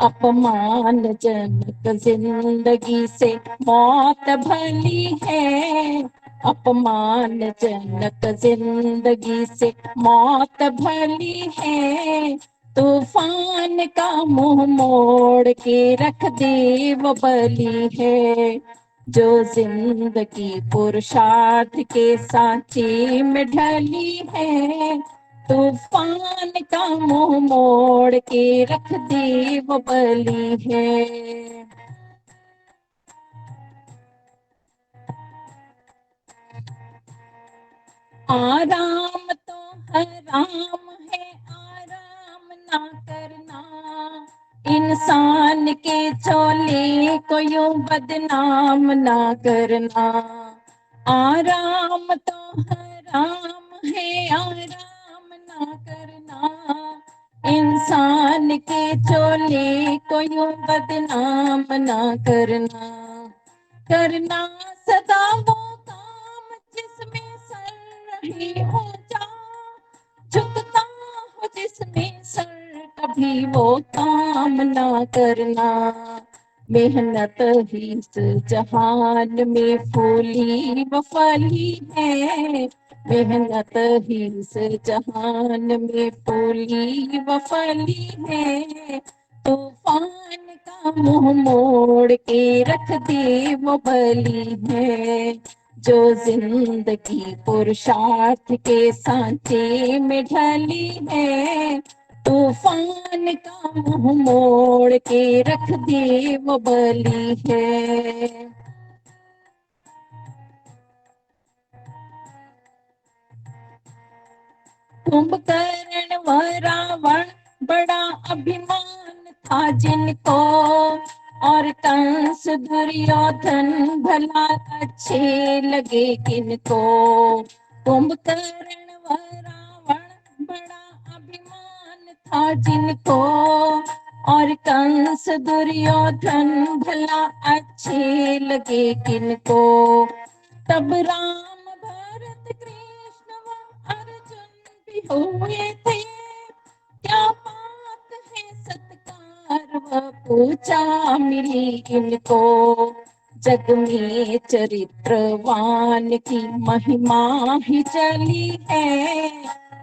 अपमानजनक जिंदगी से मौत भली है, अपमानजनक जिंदगी से मौत भली है। तूफान का मुंह मोड़ के रख दे वो बली है। जो जिंदगी पुरुषार्थ के सांचे में ढली है, तूफान का मुंह मोड़ के रख दे वो बली है। आराम तो हराम है, आराम ना करना, इंसान के चोले को यूं बदनाम ना करना। आराम तो हराम है, आराम ना करना, इंसान के चोले को यूं बदनाम ना करना। करना सदा वो काम जिसमें सर रही ऊंचा, झुकता हो जिसमें सर कभी वो काम ना करना। मेहनत ही इस जहान में फूली व फली है, मेहनत ही इस जहान में फूली व फली है। तूफान का मुंह मोड़ के रख दे वो बली है, जो जिंदगी पुरुषार्थ के सांचे में ढली है। तूफान का मुंह मोड़ के रख दे वो बली है। कुंभकर्ण व रावण बड़ा अभिमान था जिनको, और कंस दुर्योधन भला अच्छे लगे किनको। कुंभकर्ण व रावण बड़ा अभिमान था जिनको, और कंस दुर्योधन भला अच्छे लगे किनको। तब राम भरत कृष्ण व अर्जुन भी हुए थे, क्या बात है सत्कार व पूजा मिली इनको। जग में चरित्रवान की महिमा ही चली है,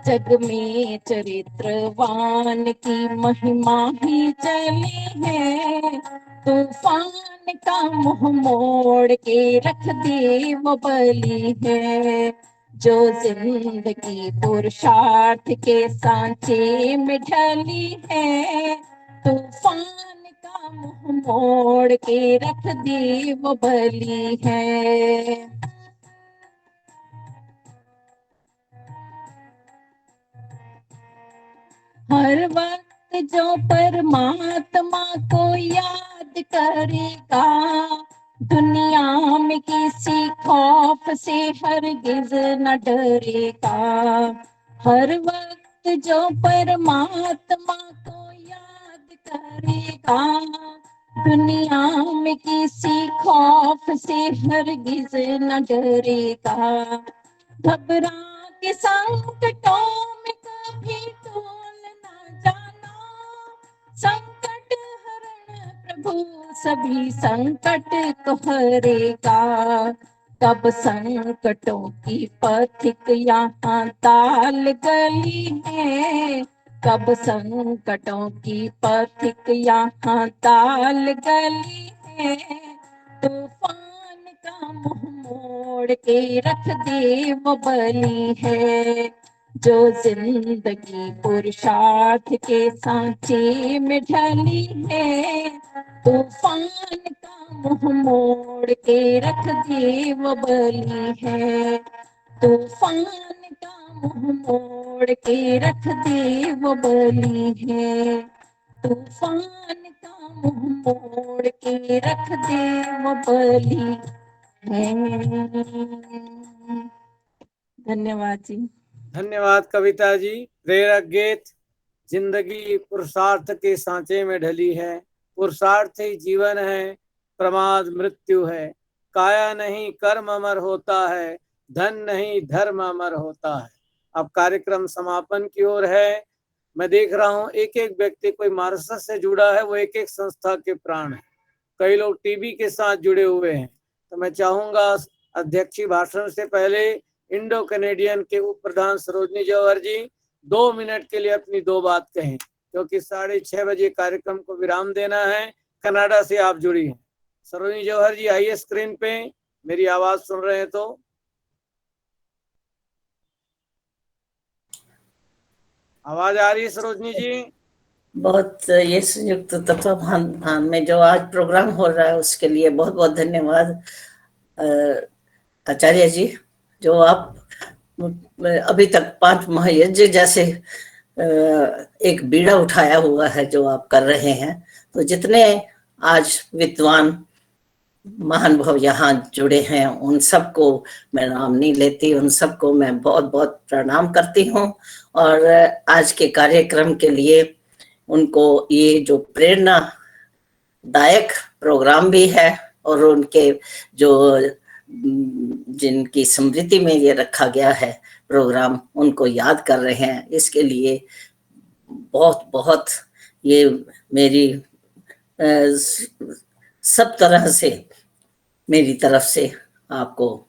जग में चरित्रवान की महिमा ही चली है। तूफान का मुंह मोड़ के रख दे वो बली है, जो जिंदगी पुरुषार्थ के सांचे में ढली है। तूफान का मुंह मोड़ के रख दे वो बली है। हर वक्त जो परमात्मा को याद करेगा, दुनिया में किसी खौफ से हरगिज न डरेगा। हर वक्त जो परमात्मा को याद करेगा, दुनिया में किसी खौफ से हरगिज न डरेगा। घबरा के संकटों में कभी टोल न जाना, संकट हरण प्रभु सभी संकट को हरेगा। कब संकटों की पथिक यहाँ ताल गली है, कब संकटों की पथिक यहाँ ताल गली है। तूफान का मुंह मोड़ के रख दे वो बली है, जो जिंदगी पुरुषार्थ के सांचे में ढली है। तूफान का मुंह मोड़ के रख दे वो बली है, तूफान का मुंह मोड़ के रख दे वो बली है। तूफान का मुंह मोड़ के रख दे वो बली है। धन्यवाद जी। धन्यवाद कविता जी। प्रेरक गीत। जिंदगी पुरुषार्थ के सांचे में ढली है, पुरुषार्थ ही जीवन है, प्रमाद मृत्यु है। काया नहीं कर्म अमर होता है, धन नहीं धर्म अमर होता है। अब कार्यक्रम समापन की ओर है। मैं देख रहा हूँ एक एक व्यक्ति कोई मार्शस से जुड़ा है, वो एक एक संस्था के प्राण है। कई लोग टीबी के साथ जुड़े हुए हैं। तो मैं चाहूंगा अध्यक्षीय भाषण से पहले इंडो कैनेडियन के उप प्रधान सरोजनी जौहर जी 2 मिनट के लिए अपनी 2 बात कहें, क्योंकि 6:30 बजे कार्यक्रम को विराम देना है। कनाडा से आप जुड़ी हैं। सरोजनी जौहर जी आइए स्क्रीन पे, मेरी आवाज सुन रहे हैं तो। आवाज आ रही है सरोजनी जी? बहुत ये संयुक्त तत्वावधान में जो आज प्रोग्राम हो रहा है उसके लिए बहुत बहुत धन्यवाद आचार्य जी। जो आप अभी तक 5 महायज्ञ जैसे एक बीड़ा उठाया हुआ है जो आप कर रहे हैं। तो जितने आज विद्वान महानुभाव यहाँ जुड़े हैं उन सबको मैं नाम नहीं लेती, उन सबको मैं बहुत बहुत प्रणाम करती हूँ। और आज के कार्यक्रम के लिए उनको ये जो प्रेरणादायक प्रोग्राम भी है और उनके जो जिनकी स्मृति में ये रखा गया है प्रोग्राम, उनको याद कर रहे हैं, इसके लिए बहुत बहुत ये मेरी सब तरह से मेरी तरफ से आपको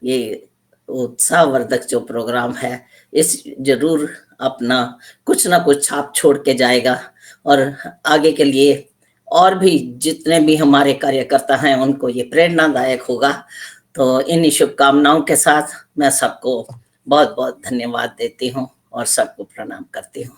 ये उत्साहवर्धक जो प्रोग्राम है इस जरूर अपना कुछ ना कुछ छाप छोड़ के जाएगा और आगे के लिए और भी जितने भी हमारे कार्यकर्ता हैं उनको ये प्रेरणादायक होगा। तो इन्हीं शुभकामनाओं के साथ मैं सबको बहुत बहुत धन्यवाद देती हूँ और सबको प्रणाम करती हूँ।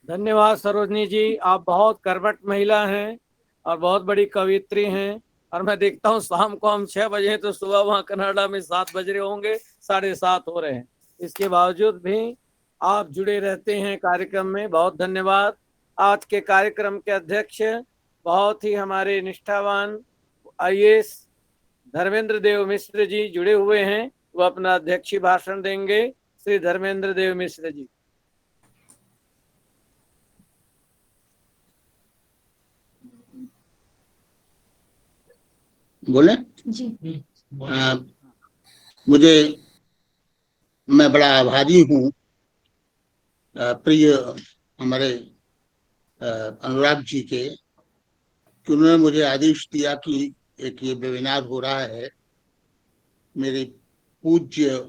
धन्यवाद सरोजनी जी, आप बहुत कर्मठ महिला हैं और बहुत बड़ी कवियत्री हैं। और मैं देखता हूँ शाम को हम 6 बजे तो सुबह वहाँ कनाडा में 7 बज रहे होंगे, 7:30 हो रहे हैं। इसके बावजूद भी आप जुड़े रहते हैं कार्यक्रम में, बहुत धन्यवाद। आज के कार्यक्रम के अध्यक्ष बहुत ही हमारे निष्ठावान IAS धर्मेंद्र देव मिश्र जी जुड़े हुए हैं, वो अपना अध्यक्षीय भाषण देंगे। श्री धर्मेंद्र देव मिश्र जी। बोले जी। मैं बड़ा आभारी हूँ प्रिय हमारे अनुराग जी के कि उन्होंने मुझे आदेश दिया कि एक ये वेबिनार हो रहा है मेरे पूज्य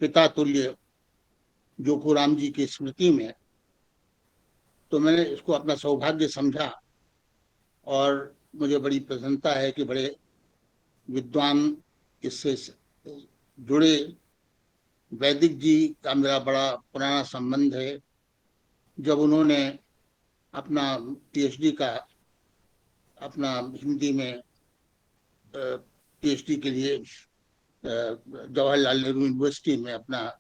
पिता तुल्य जोखूराम जी की स्मृति में। तो मैंने इसको अपना सौभाग्य समझा और मुझे बड़ी प्रसन्नता है कि बड़े विद्वान इससे जुड़े। वैदिक जी का मेरा बड़ा पुराना संबंध है। जब उन्होंने अपना PhD का अपना हिंदी में PhD के लिए जवाहरलाल नेहरू यूनिवर्सिटी में अपना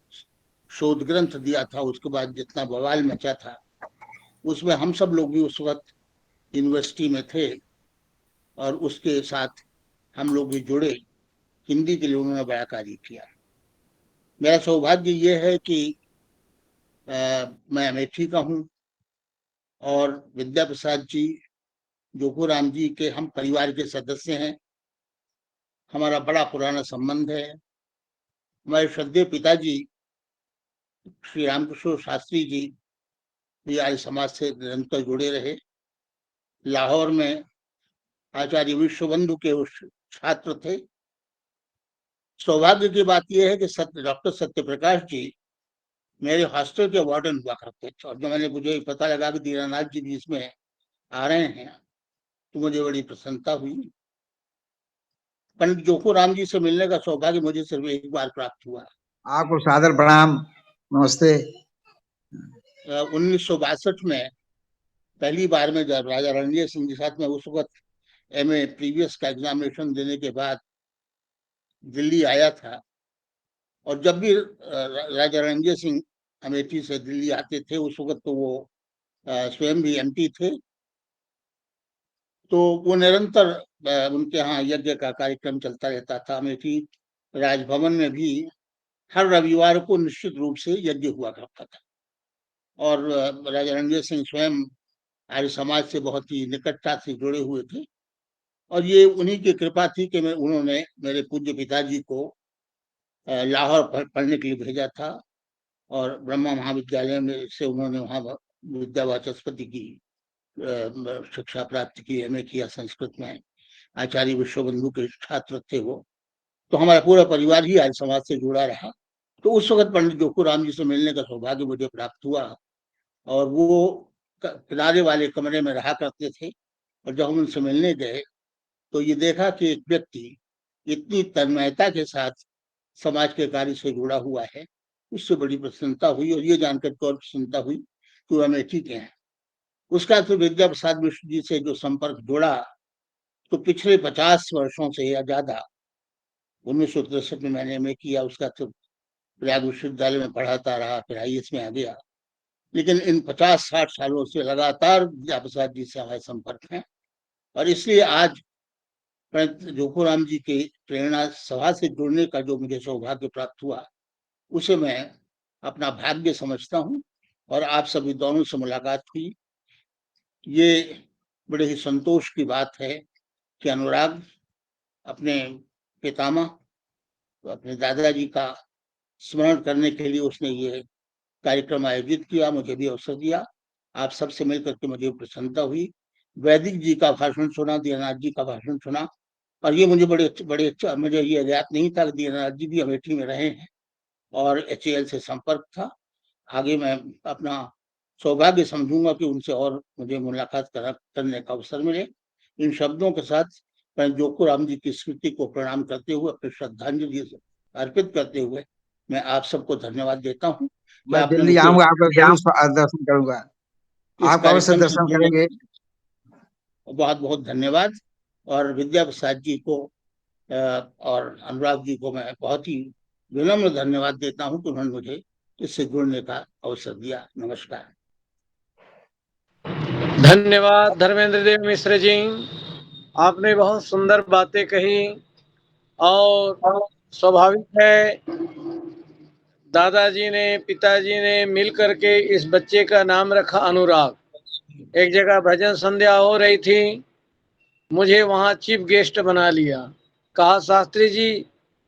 शोध ग्रंथ दिया था, उसके बाद जितना बवाल मचा था उसमें हम सब लोग भी उस वक्त यूनिवर्सिटी में थे और उसके साथ हम लोग भी जुड़े। हिंदी के लिए उन्होंने बड़ा कार्य किया। मेरा सौभाग्य ये है कि मैं अमेठी का हूँ और विद्या प्रसाद जी जोखूराम जी के हम परिवार के सदस्य हैं। हमारा बड़ा पुराना संबंध है। हमारे श्रद्धेय पिताजी श्री रामकृष्ण शास्त्री जी भी आर्य समाज से निरंतर जुड़े रहे। लाहौर में आचार्य विश्वबंधु के उस छात्र थे। सौभाग्य की बात यह है कि डॉक्टर सत्यप्रकाश जी मेरे हॉस्टल के वार्डन हुआ करते थे और जब मुझे पता लगा कि दीनानाथ जी भी इसमें आ रहे हैं तो मुझे बड़ी प्रसन्नता हुई। पंडित जोखूराम जी से मिलने का सौभाग्य मुझे सिर्फ एक बार प्राप्त हुआ। आपको सादर प्रणाम, नमस्ते। 1962 में पहली बार में जब राजा रणजीत सिंह के साथ में उस वक्त MA प्रीवियस का एग्जामिनेशन देने के बाद दिल्ली आया था और जब भी राजा रणजीत सिंह अमेठी से दिल्ली आते थे उस वक्त तो वो स्वयं भी MP थे, तो वो निरंतर उनके यहाँ यज्ञ का कार्यक्रम चलता रहता था। अमेठी राजभवन में भी हर रविवार को निश्चित रूप से यज्ञ हुआ करता था और राजा रणजीत सिंह स्वयं आर्य समाज से बहुत ही निकटता से जुड़े हुए थे और ये उन्हीं की कृपा थी कि उन्होंने मेरे पूज्य पिताजी को लाहौर पढ़ने के लिए भेजा था और ब्रह्मा महाविद्यालय में से उन्होंने वहाँ विद्या वाचस्पति की शिक्षा प्राप्त की, MA किया संस्कृत में। आचार्य विश्वबंधु के छात्र थे वो। तो हमारा पूरा परिवार ही आर्य समाज से जुड़ा रहा। तो उस वक्त पंडित जोखूराम जी से मिलने का सौभाग्य मुझे प्राप्त हुआ और वो किनारे वाले कमरे में रहा करते थे और जब हम उनसे मिलने गए तो ये देखा कि एक व्यक्ति इतनी तन्मयता के साथ समाज के कार्य से जुड़ा हुआ है, उससे बड़ी प्रसन्नता हुई और ये जानकर और प्रसन्नता हुई कि वो अमेठी के हैं। उसका तो विद्या प्रसाद मिश्र जी से जो संपर्क जुड़ा तो पिछले 50 वर्षों से या ज्यादा, 1963 में मैंने MA किया, उसका तो प्रयाग विश्वविद्यालय में पढ़ाता रहा, फिर IAS में आ गया। लेकिन इन 50-60 सालों से लगातार विद्या प्रसाद जी से हमारे संपर्क हैं, और इसलिए आज जोखूराम जी की प्रेरणा सभा से जुड़ने का जो मुझे सौभाग्य प्राप्त हुआ, उसे मैं अपना भाग्य समझता हूँ। और आप सभी दोनों से मुलाकात हुई, ये बड़े ही संतोष की बात है कि अनुराग अपने पितामह, अपने दादाजी का स्मरण करने के लिए उसने ये कार्यक्रम आयोजित किया, मुझे भी अवसर दिया। आप सबसे मिलकर के मुझे प्रसन्नता हुई। वैदिक जी का भाषण सुना, दीनानाथ जी का भाषण सुना, और ये मुझे बड़े अच्छा, मुझे ये ज्ञात नहीं था कि दीनानाथ जी भी अमेठी में रहे हैं और HAL से संपर्क था। आगे मैं अपना सौभाग्य समझूंगा कि उनसे और मुझे मुलाकात करने का अवसर मिले। इन शब्दों के साथ मैं जोखूराम जी की स्मृति को प्रणाम करते हुए, अपनी श्रद्धांजलि अर्पित करते हुए मैं आप सबको धन्यवाद देता हूँ। मैं दिल्ली आऊंगा, आपका जरूर दर्शन करूंगा, आप अवश्य दर्शन करेंगे। बहुत बहुत धन्यवाद। और विद्या प्रसाद जी को और अनुराग जी को मैं बहुत ही विनम्र धन्यवाद देता हूँ कि उन्होंने मुझे इससे जुड़ने का अवसर दिया। नमस्कार। धन्यवाद धर्मेंद्र देव मिश्र जी, आपने बहुत सुंदर बातें कही, और स्वाभाविक है दादाजी ने, पिताजी ने मिल करके इस बच्चे का नाम रखा अनुराग। एक जगह भजन संध्या हो रही थी, मुझे वहाँ चीफ गेस्ट बना लिया। कहा शास्त्री जी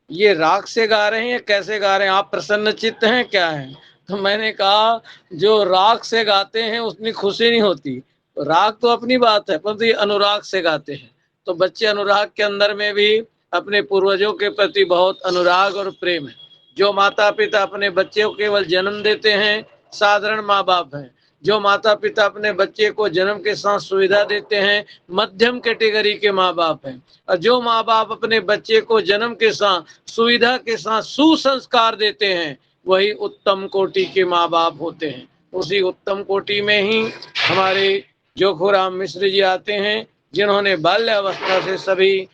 ये राग से गा रहे हैं या कैसे गा रहे हैं, आप प्रसन्न चित्त हैं क्या है? तो मैंने कहा जो राग से गाते हैं उतनी खुशी नहीं होती, राग तो अपनी बात है, परंतु ये अनुराग से गाते हैं। तो बच्चे अनुराग के अंदर में भी अपने पूर्वजों के प्रति बहुत अनुराग और प्रेम है। जो माता पिता अपने बच्चे को केवल जन्म देते हैं साधारण माँ बाप हैं, जो माता पिता अपने बच्चे को जन्म के साथ सुविधा देते हैं मध्यम कैटेगरी के माँ बाप हैं, और जो माँ बाप अपने बच्चे को जन्म के साथ सुविधा के साथ सुसंस्कार देते हैं वही उत्तम कोटि के माँ बाप होते हैं। उसी उत्तम कोटि में ही हमारे जोखूराम मिश्र जी आते हैं, जिन्होंने बाल्यावस्था से सभी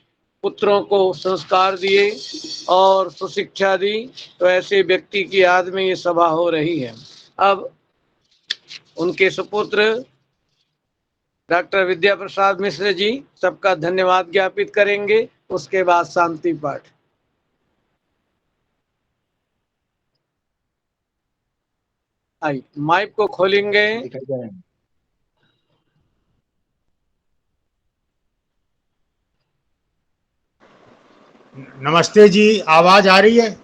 पुत्रों को संस्कार दिए और सुशिक्षा दी। तो ऐसे व्यक्ति की याद में ये सभा हो रही है। अब उनके सुपुत्र डॉक्टर विद्या प्रसाद मिश्र जी सबका धन्यवाद ज्ञापित करेंगे, उसके बाद शांति पाठ। आई माइक को खोलेंगे। नमस्ते जी, आवाज आ रही है?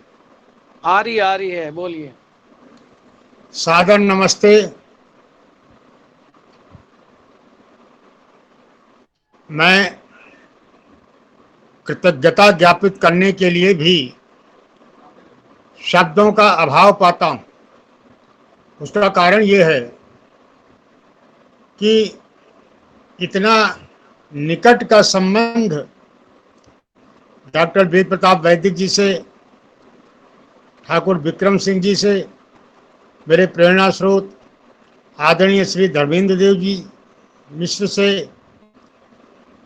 आ रही है, बोलिए। सादर नमस्ते। मैं कृतज्ञता ज्ञापित करने के लिए भी शब्दों का अभाव पाता हूं। उसका कारण ये है कि इतना निकट का संबंध डॉक्टर वेद प्रताप वैदिक जी से, ठाकुर विक्रम सिंह जी से, मेरे प्रेरणा स्रोत आदरणीय श्री धर्मेंद्र देव जी मिश्र से,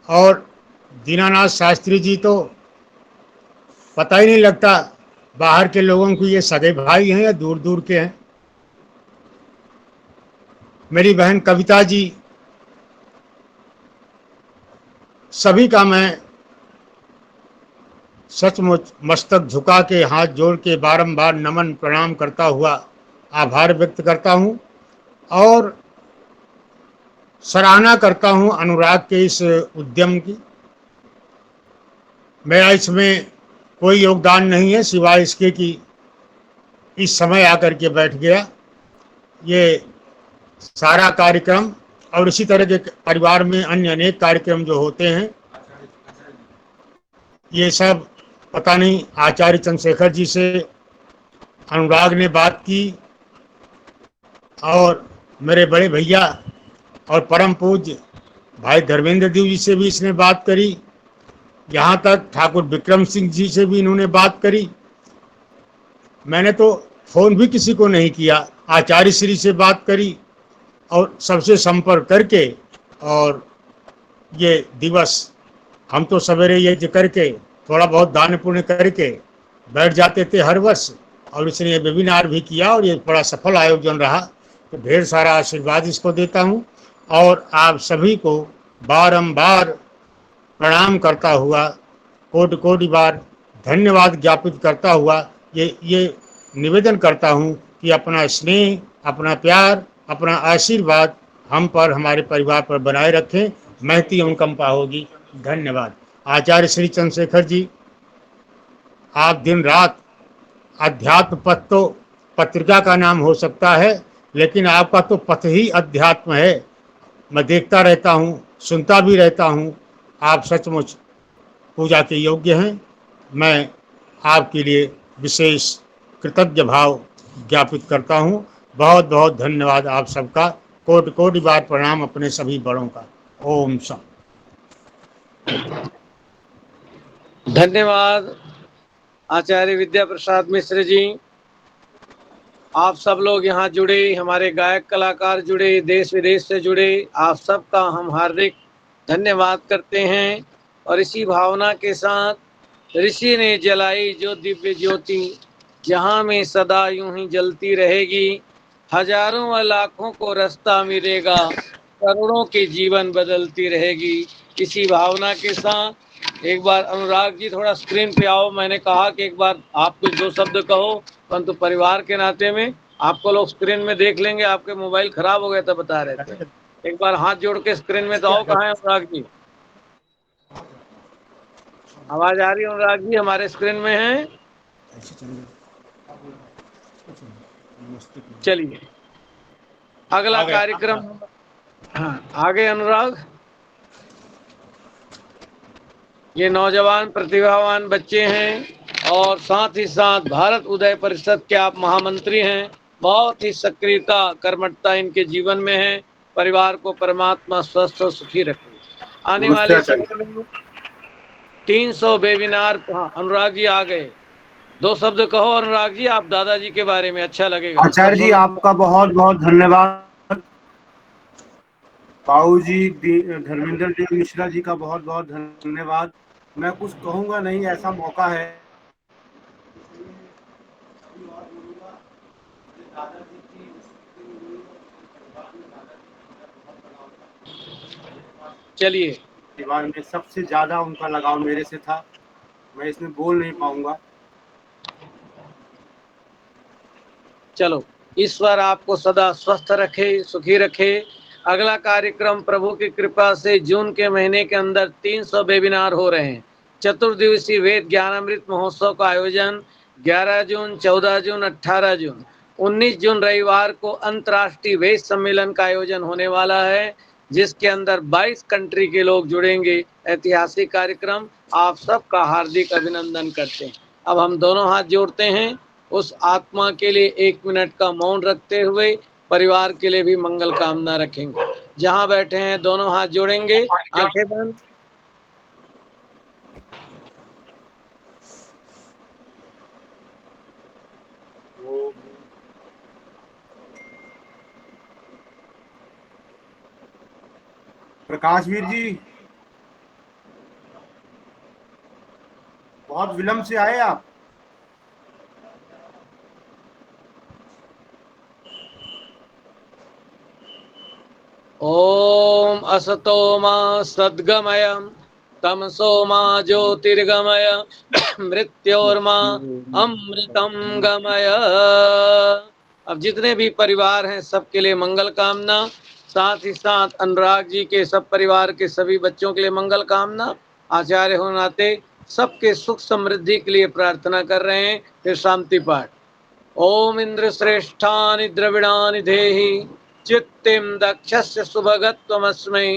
और दीनानाथ शास्त्री जी तो पता ही नहीं लगता बाहर के लोगों को ये सगे भाई हैं या दूर दूर के हैं। मेरी बहन कविता जी, सभी का मैं सचमुच मस्तक झुका के हाथ जोड़ के बारंबार नमन प्रणाम करता हुआ आभार व्यक्त करता हूं और सराहना करता हूं अनुराग के इस उद्यम की। मेरा इसमें कोई योगदान नहीं है सिवाय इसके कि इस समय आकर के बैठ गया। ये सारा कार्यक्रम और इसी तरह के परिवार में अन्य अनेक कार्यक्रम जो होते हैं, ये सब पता नहीं आचार्य चंद्रशेखर जी से अनुराग ने बात की और मेरे बड़े भैया और परम पूज्य भाई धर्मेंद्र देव जी से भी इसने बात करी, यहाँ तक ठाकुर विक्रम सिंह जी से भी इन्होंने बात करी। मैंने तो फोन भी किसी को नहीं किया, आचार्य श्री से बात करी और सबसे संपर्क करके, और ये दिवस हम तो सवेरे यज्ञ करके थोड़ा बहुत दान पुण्य करके बैठ जाते थे हर वर्ष, और इसने ये वेबिनार भी किया और ये बड़ा सफल आयोजन रहा। तो ढेर सारा आशीर्वाद इसको देता हूँ और आप सभी को बारंबार प्रणाम करता हुआ, कोटि कोटि बार धन्यवाद ज्ञापित करता हुआ ये निवेदन करता हूँ कि अपना स्नेह, अपना प्यार, अपना आशीर्वाद हम पर, हमारे परिवार पर बनाए रखें। महती अनुकंपा होगी। धन्यवाद। आचार्य श्री चंद्रशेखर जी, आप दिन रात अध्यात्म पथ, तो पत्रिका का नाम हो सकता है, लेकिन आपका तो पथ ही अध्यात्म है। मैं देखता रहता हूँ, सुनता भी रहता हूँ। आप सचमुच पूजा के योग्य हैं। मैं आपके लिए विशेष कृतज्ञ भाव ज्ञापित करता हूँ। बहुत बहुत धन्यवाद आप सबका। कोटि कोटि बार प्रणाम अपने सभी बड़ों का। ओम शांति। धन्यवाद आचार्य विद्या प्रसाद मिश्र जी। आप सब लोग यहाँ जुड़े, हमारे गायक कलाकार जुड़े, देश विदेश से जुड़े, आप सबका हम हार्दिक धन्यवाद करते हैं। और इसी भावना के साथ ऋषि ने जलाई जो दिव्य ज्योति, जहाँ में सदा यूं ही जलती रहेगी। हजारों व लाखों को रास्ता मिलेगा, करोड़ों के जीवन बदलती रहेगी। इसी भावना के साथ एक बार अनुराग जी थोड़ा स्क्रीन पे आओ। मैंने कहा कि एक बार आप कुछ दो शब्द कहो, परंतु परिवार के नाते में आपको लोग स्क्रीन में देख लेंगे। आपके मोबाइल खराब हो गया था बता रहे थे। एक बार हाथ जोड़ के स्क्रीन में तो आओ। कहाँ है अनुराग जी? आवाज आ रही है अनुराग जी? हमारे स्क्रीन में है। चलिए अगला कार्यक्रम। हाँ, आगे अनुराग। ये नौजवान प्रतिभावान बच्चे हैं और साथ ही साथ भारत उदय परिषद के आप महामंत्री हैं। बहुत ही सक्रियता, कर्मठता इनके जीवन में है। परिवार को परमात्मा स्वस्थ और सुखी रखे। आने वाले समय में 300 वेबिनार। हाँ, अनुराग जी आ गए। दो शब्द कहो अनुराग जी, आप दादाजी के बारे में, अच्छा लगेगा। आचार्य जी आपका बहुत बहुत धन्यवाद। बाबू जी धर्मेंद्र देव मिश्रा जी का बहुत बहुत धन्यवाद। मैं कुछ कहूंगा नहीं, ऐसा मौका है। चलिए, परिवार में सबसे ज्यादा उनका लगाव मेरे से था। मैं इसमें बोल नहीं पाऊंगा। चलो, ईश्वर आपको सदा स्वस्थ रखे, सुखी रखे। अगला कार्यक्रम प्रभु की कृपा से जून के महीने के अंदर 300 वेबिनार हो रहे हैं। चतुर्दिवसीय वेद ज्ञानामृत महोत्सव का आयोजन 11 जून, 14 जून, 18 जून, 19 जून रविवार को अंतर्राष्ट्रीय वेद सम्मेलन का आयोजन होने वाला है, जिसके अंदर 22 कंट्री के लोग जुड़ेंगे। ऐतिहासिक कार्यक्रम। आप सबका हार्दिक अभिनंदन करते हैं। अब हम दोनों हाथ जोड़ते हैं। उस आत्मा के लिए 1 मिनट का मौन रखते हुए परिवार के लिए भी मंगल कामना रखेंगे। जहां बैठे हैं दोनों हाथ जोड़ेंगे, आंखें बंद। प्रकाशवीर जी बहुत विलंब से आए आप। ओम असतो मा सद्गमय तमसो मा ज्योतिर्गमय मृत्योर्मा अमृतम गमय। अब जितने भी परिवार हैं सबके लिए मंगल कामना। साथ ही साथ अनुराग जी के सब परिवार के सभी बच्चों के लिए मंगल कामना। आचार्य हो नाते सबके सुख समृद्धि के लिए प्रार्थना कर रहे हैं। फिर शांति पाठ। ओम इंद्र श्रेष्ठानि द्रविणानि देहि चित्तिम दक्षस्य सुभगत्वमस्मै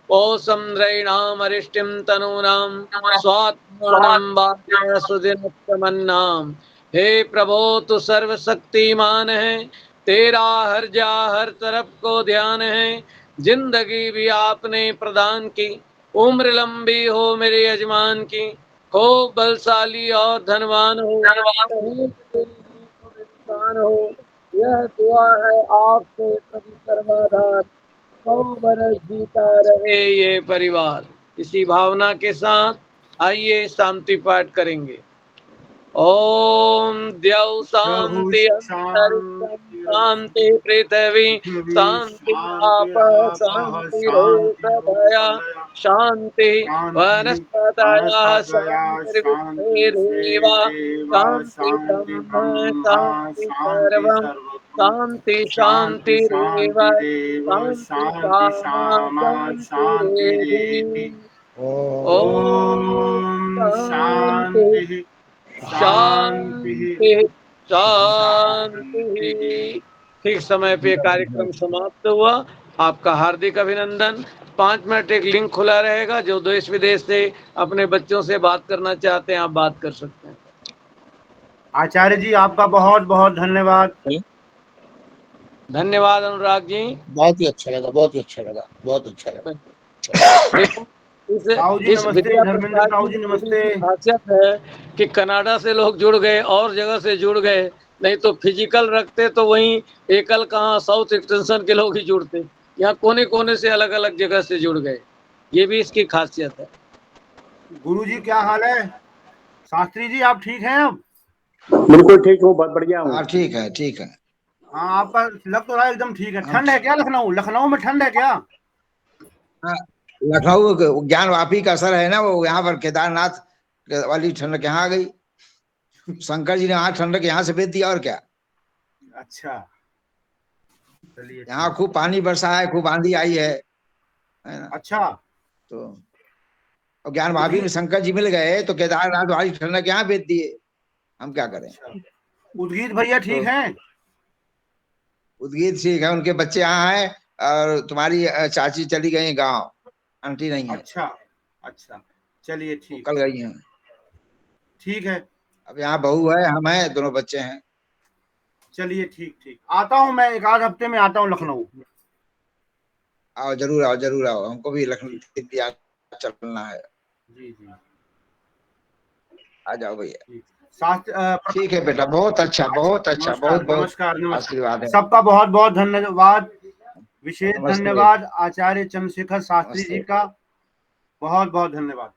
पोषं द्रैणामरिष्टिं तनूनां स्वात्मानं वाचः सुदिनोत्तमन्नाम। हे प्रभो तू सर्वशक्तिमान है, तेरा हर जा हर तरफ को ध्यान है। जिंदगी भी आपने प्रदान की, उम्र लंबी हो मेरे यजमान की, खूब बलशाली और धनवान हो, हो। यह दुआ है आपसे प्रभु सर्वाधार, 100 बरस जीता रहे ये परिवार। इसी भावना के साथ आइए शांति पाठ करेंगे। ओम द्यौ शांति अंतरिक्षं शांति पृथ्वी शांति आप शांति रोषधया शांति वनस्पतयः शांतिर्विश्वेदेव शांति ब्रह्म शांति सर्वं शांति शांतिरेव शांति सामा शांतिरेधि। ओम शांति शांति शांति। ठीक समय पे कार्यक्रम समाप्त हुआ। आपका हार्दिक अभिनंदन। 5 मिनट एक लिंक खुला रहेगा, जो देश विदेश से अपने बच्चों से बात करना चाहते हैं आप बात कर सकते हैं। आचार्य जी आपका बहुत बहुत धन्यवाद। धन्यवाद अनुराग जी। बहुत ही अच्छा लगा, बहुत ही अच्छा लगा, बहुत अच्छा लगा। इस नमस्ते, धर्मेंद्र साहू जी नमस्ते। खासियत है कि कनाडा से लोग जुड़ गए और जगह से जुड़ गए, नहीं तो फिजिकल रखते तो वहीं एकल कहाँ साउथ एक्सटेंशन के लोग ही जुड़ते। यहाँ कोने कोने से अलग अलग जगह से जुड़ गए, ये भी इसकी खासियत है। गुरु जी क्या हाल है? शास्त्री जी आप ठीक हैं? अब बिल्कुल ठीक हूँ, बहुत बढ़िया हूँ। हाँ ठीक है, ठीक है। हाँ आपका लग तो रहा है एकदम ठीक है। ठंड है क्या लखनऊ? लखनऊ में ठंड है क्या? लखनऊ ज्ञान वापी का असर है ना, वो यहाँ पर केदारनाथ वाली ठंडक यहाँ आ गई। शंकर जी ने वहाँ ठंडक यहाँ से भेज दिया, और क्या। अच्छा चलिए। यहाँ खूब पानी बरसा है, खूब आंधी आई है ना। अच्छा तो ज्ञान वापी में शंकर जी मिल गए तो केदारनाथ वाली ठंडक यहाँ भेज दिए, हम क्या करें। उद्गीत भैया ठीक हैं? उद्गीत ठीक है, उनके बच्चे यहाँ हैं, और तुम्हारी चाची चली गई गांव, आंटी नहीं है। अच्छा अच्छा चलिए ठीक, कल गई हैं। ठीक है। अब यहाँ बहू है, हम हैं, दोनों बच्चे हैं। चलिए ठीक ठीक, आता हूँ मैं, 1 आध हफ्ते में आता हूँ लखनऊ। आओ जरूर आओ, जरूर आओ, हमको भी लखनऊ चलना है। जी जी आ जाओ भैया। ठीक है बेटा, बहुत अच्छा, बहुत अच्छा, बहुत बहुत नमस्कार आशीर्वाद है। सबका बहुत बहुत धन्यवाद। विशेष धन्यवाद आचार्य चंद्रशेखर शास्त्री जी का, बहुत बहुत धन्यवाद।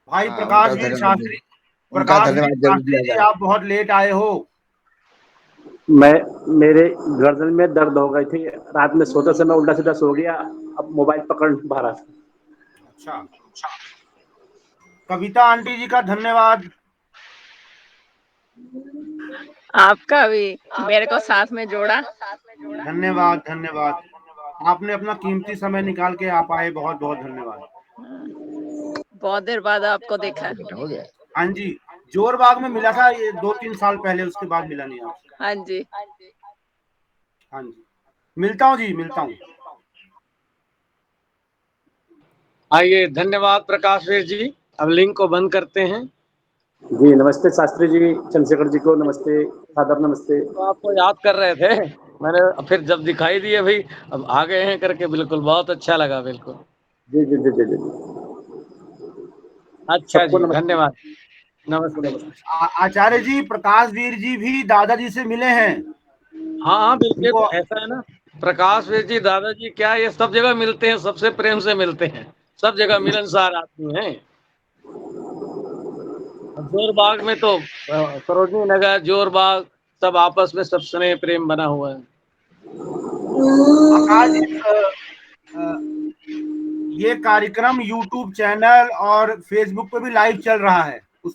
भाई प्रकाश वीर शास्त्री, प्रकाश वीर शास्त्री जी आप बहुत लेट आए हो। मेरे गर्दन में दर्द हो गई थी, रात में सोते समय उल्टा सीधा सो गया, अब मोबाइल पकड़ पा रहा था। अच्छा, कविता आंटी जी का धन्यवाद। आपका भी मेरे को साथ में जोड़ा। धन्यवाद धन्यवाद, आपने अपना कीमती समय निकाल के आप आए, बहुत बहुत धन्यवाद। बहुत देर बाद आपको देखा। हाँ जी, जोरबाग में मिला था ये 2-3 साल पहले, उसके बाद मिला नहीं आपसे। हाँ जी हाँ जी, मिलता हूँ जी, मिलता हूँ। आइए, धन्यवाद प्रकाश वीर जी। अब लिंक को बंद करते हैं। जी नमस्ते शास्त्री जी, चंद्रशेखर जी को नमस्ते, सादर नमस्ते। तो आपको याद कर रहे थे, मैंने फिर जब दिखाई दिए भाई अब आ गए हैं करके, बिल्कुल बहुत अच्छा लगा, बिल्कुल। जी जी जी जी जी। अच्छा जी, धन्यवाद, नमस्ते। आचार्य जी, प्रकाश वीर जी भी दादाजी से मिले हैं। हाँ हाँ बिल्कुल, ऐसा है ना, प्रकाश वीर जी दादाजी क्या, ये सब जगह मिलते हैं, सबसे प्रेम से मिलते हैं, सब जगह मिलनसार आदमी हैं। जोरबाग में तो सरोजनी नगर, जोरबाग, सब आपस में सब स्नेह प्रेम बना हुआ है। आकाश जी, ये कार्यक्रम YouTube चैनल और Facebook पे भी लाइव चल रहा है।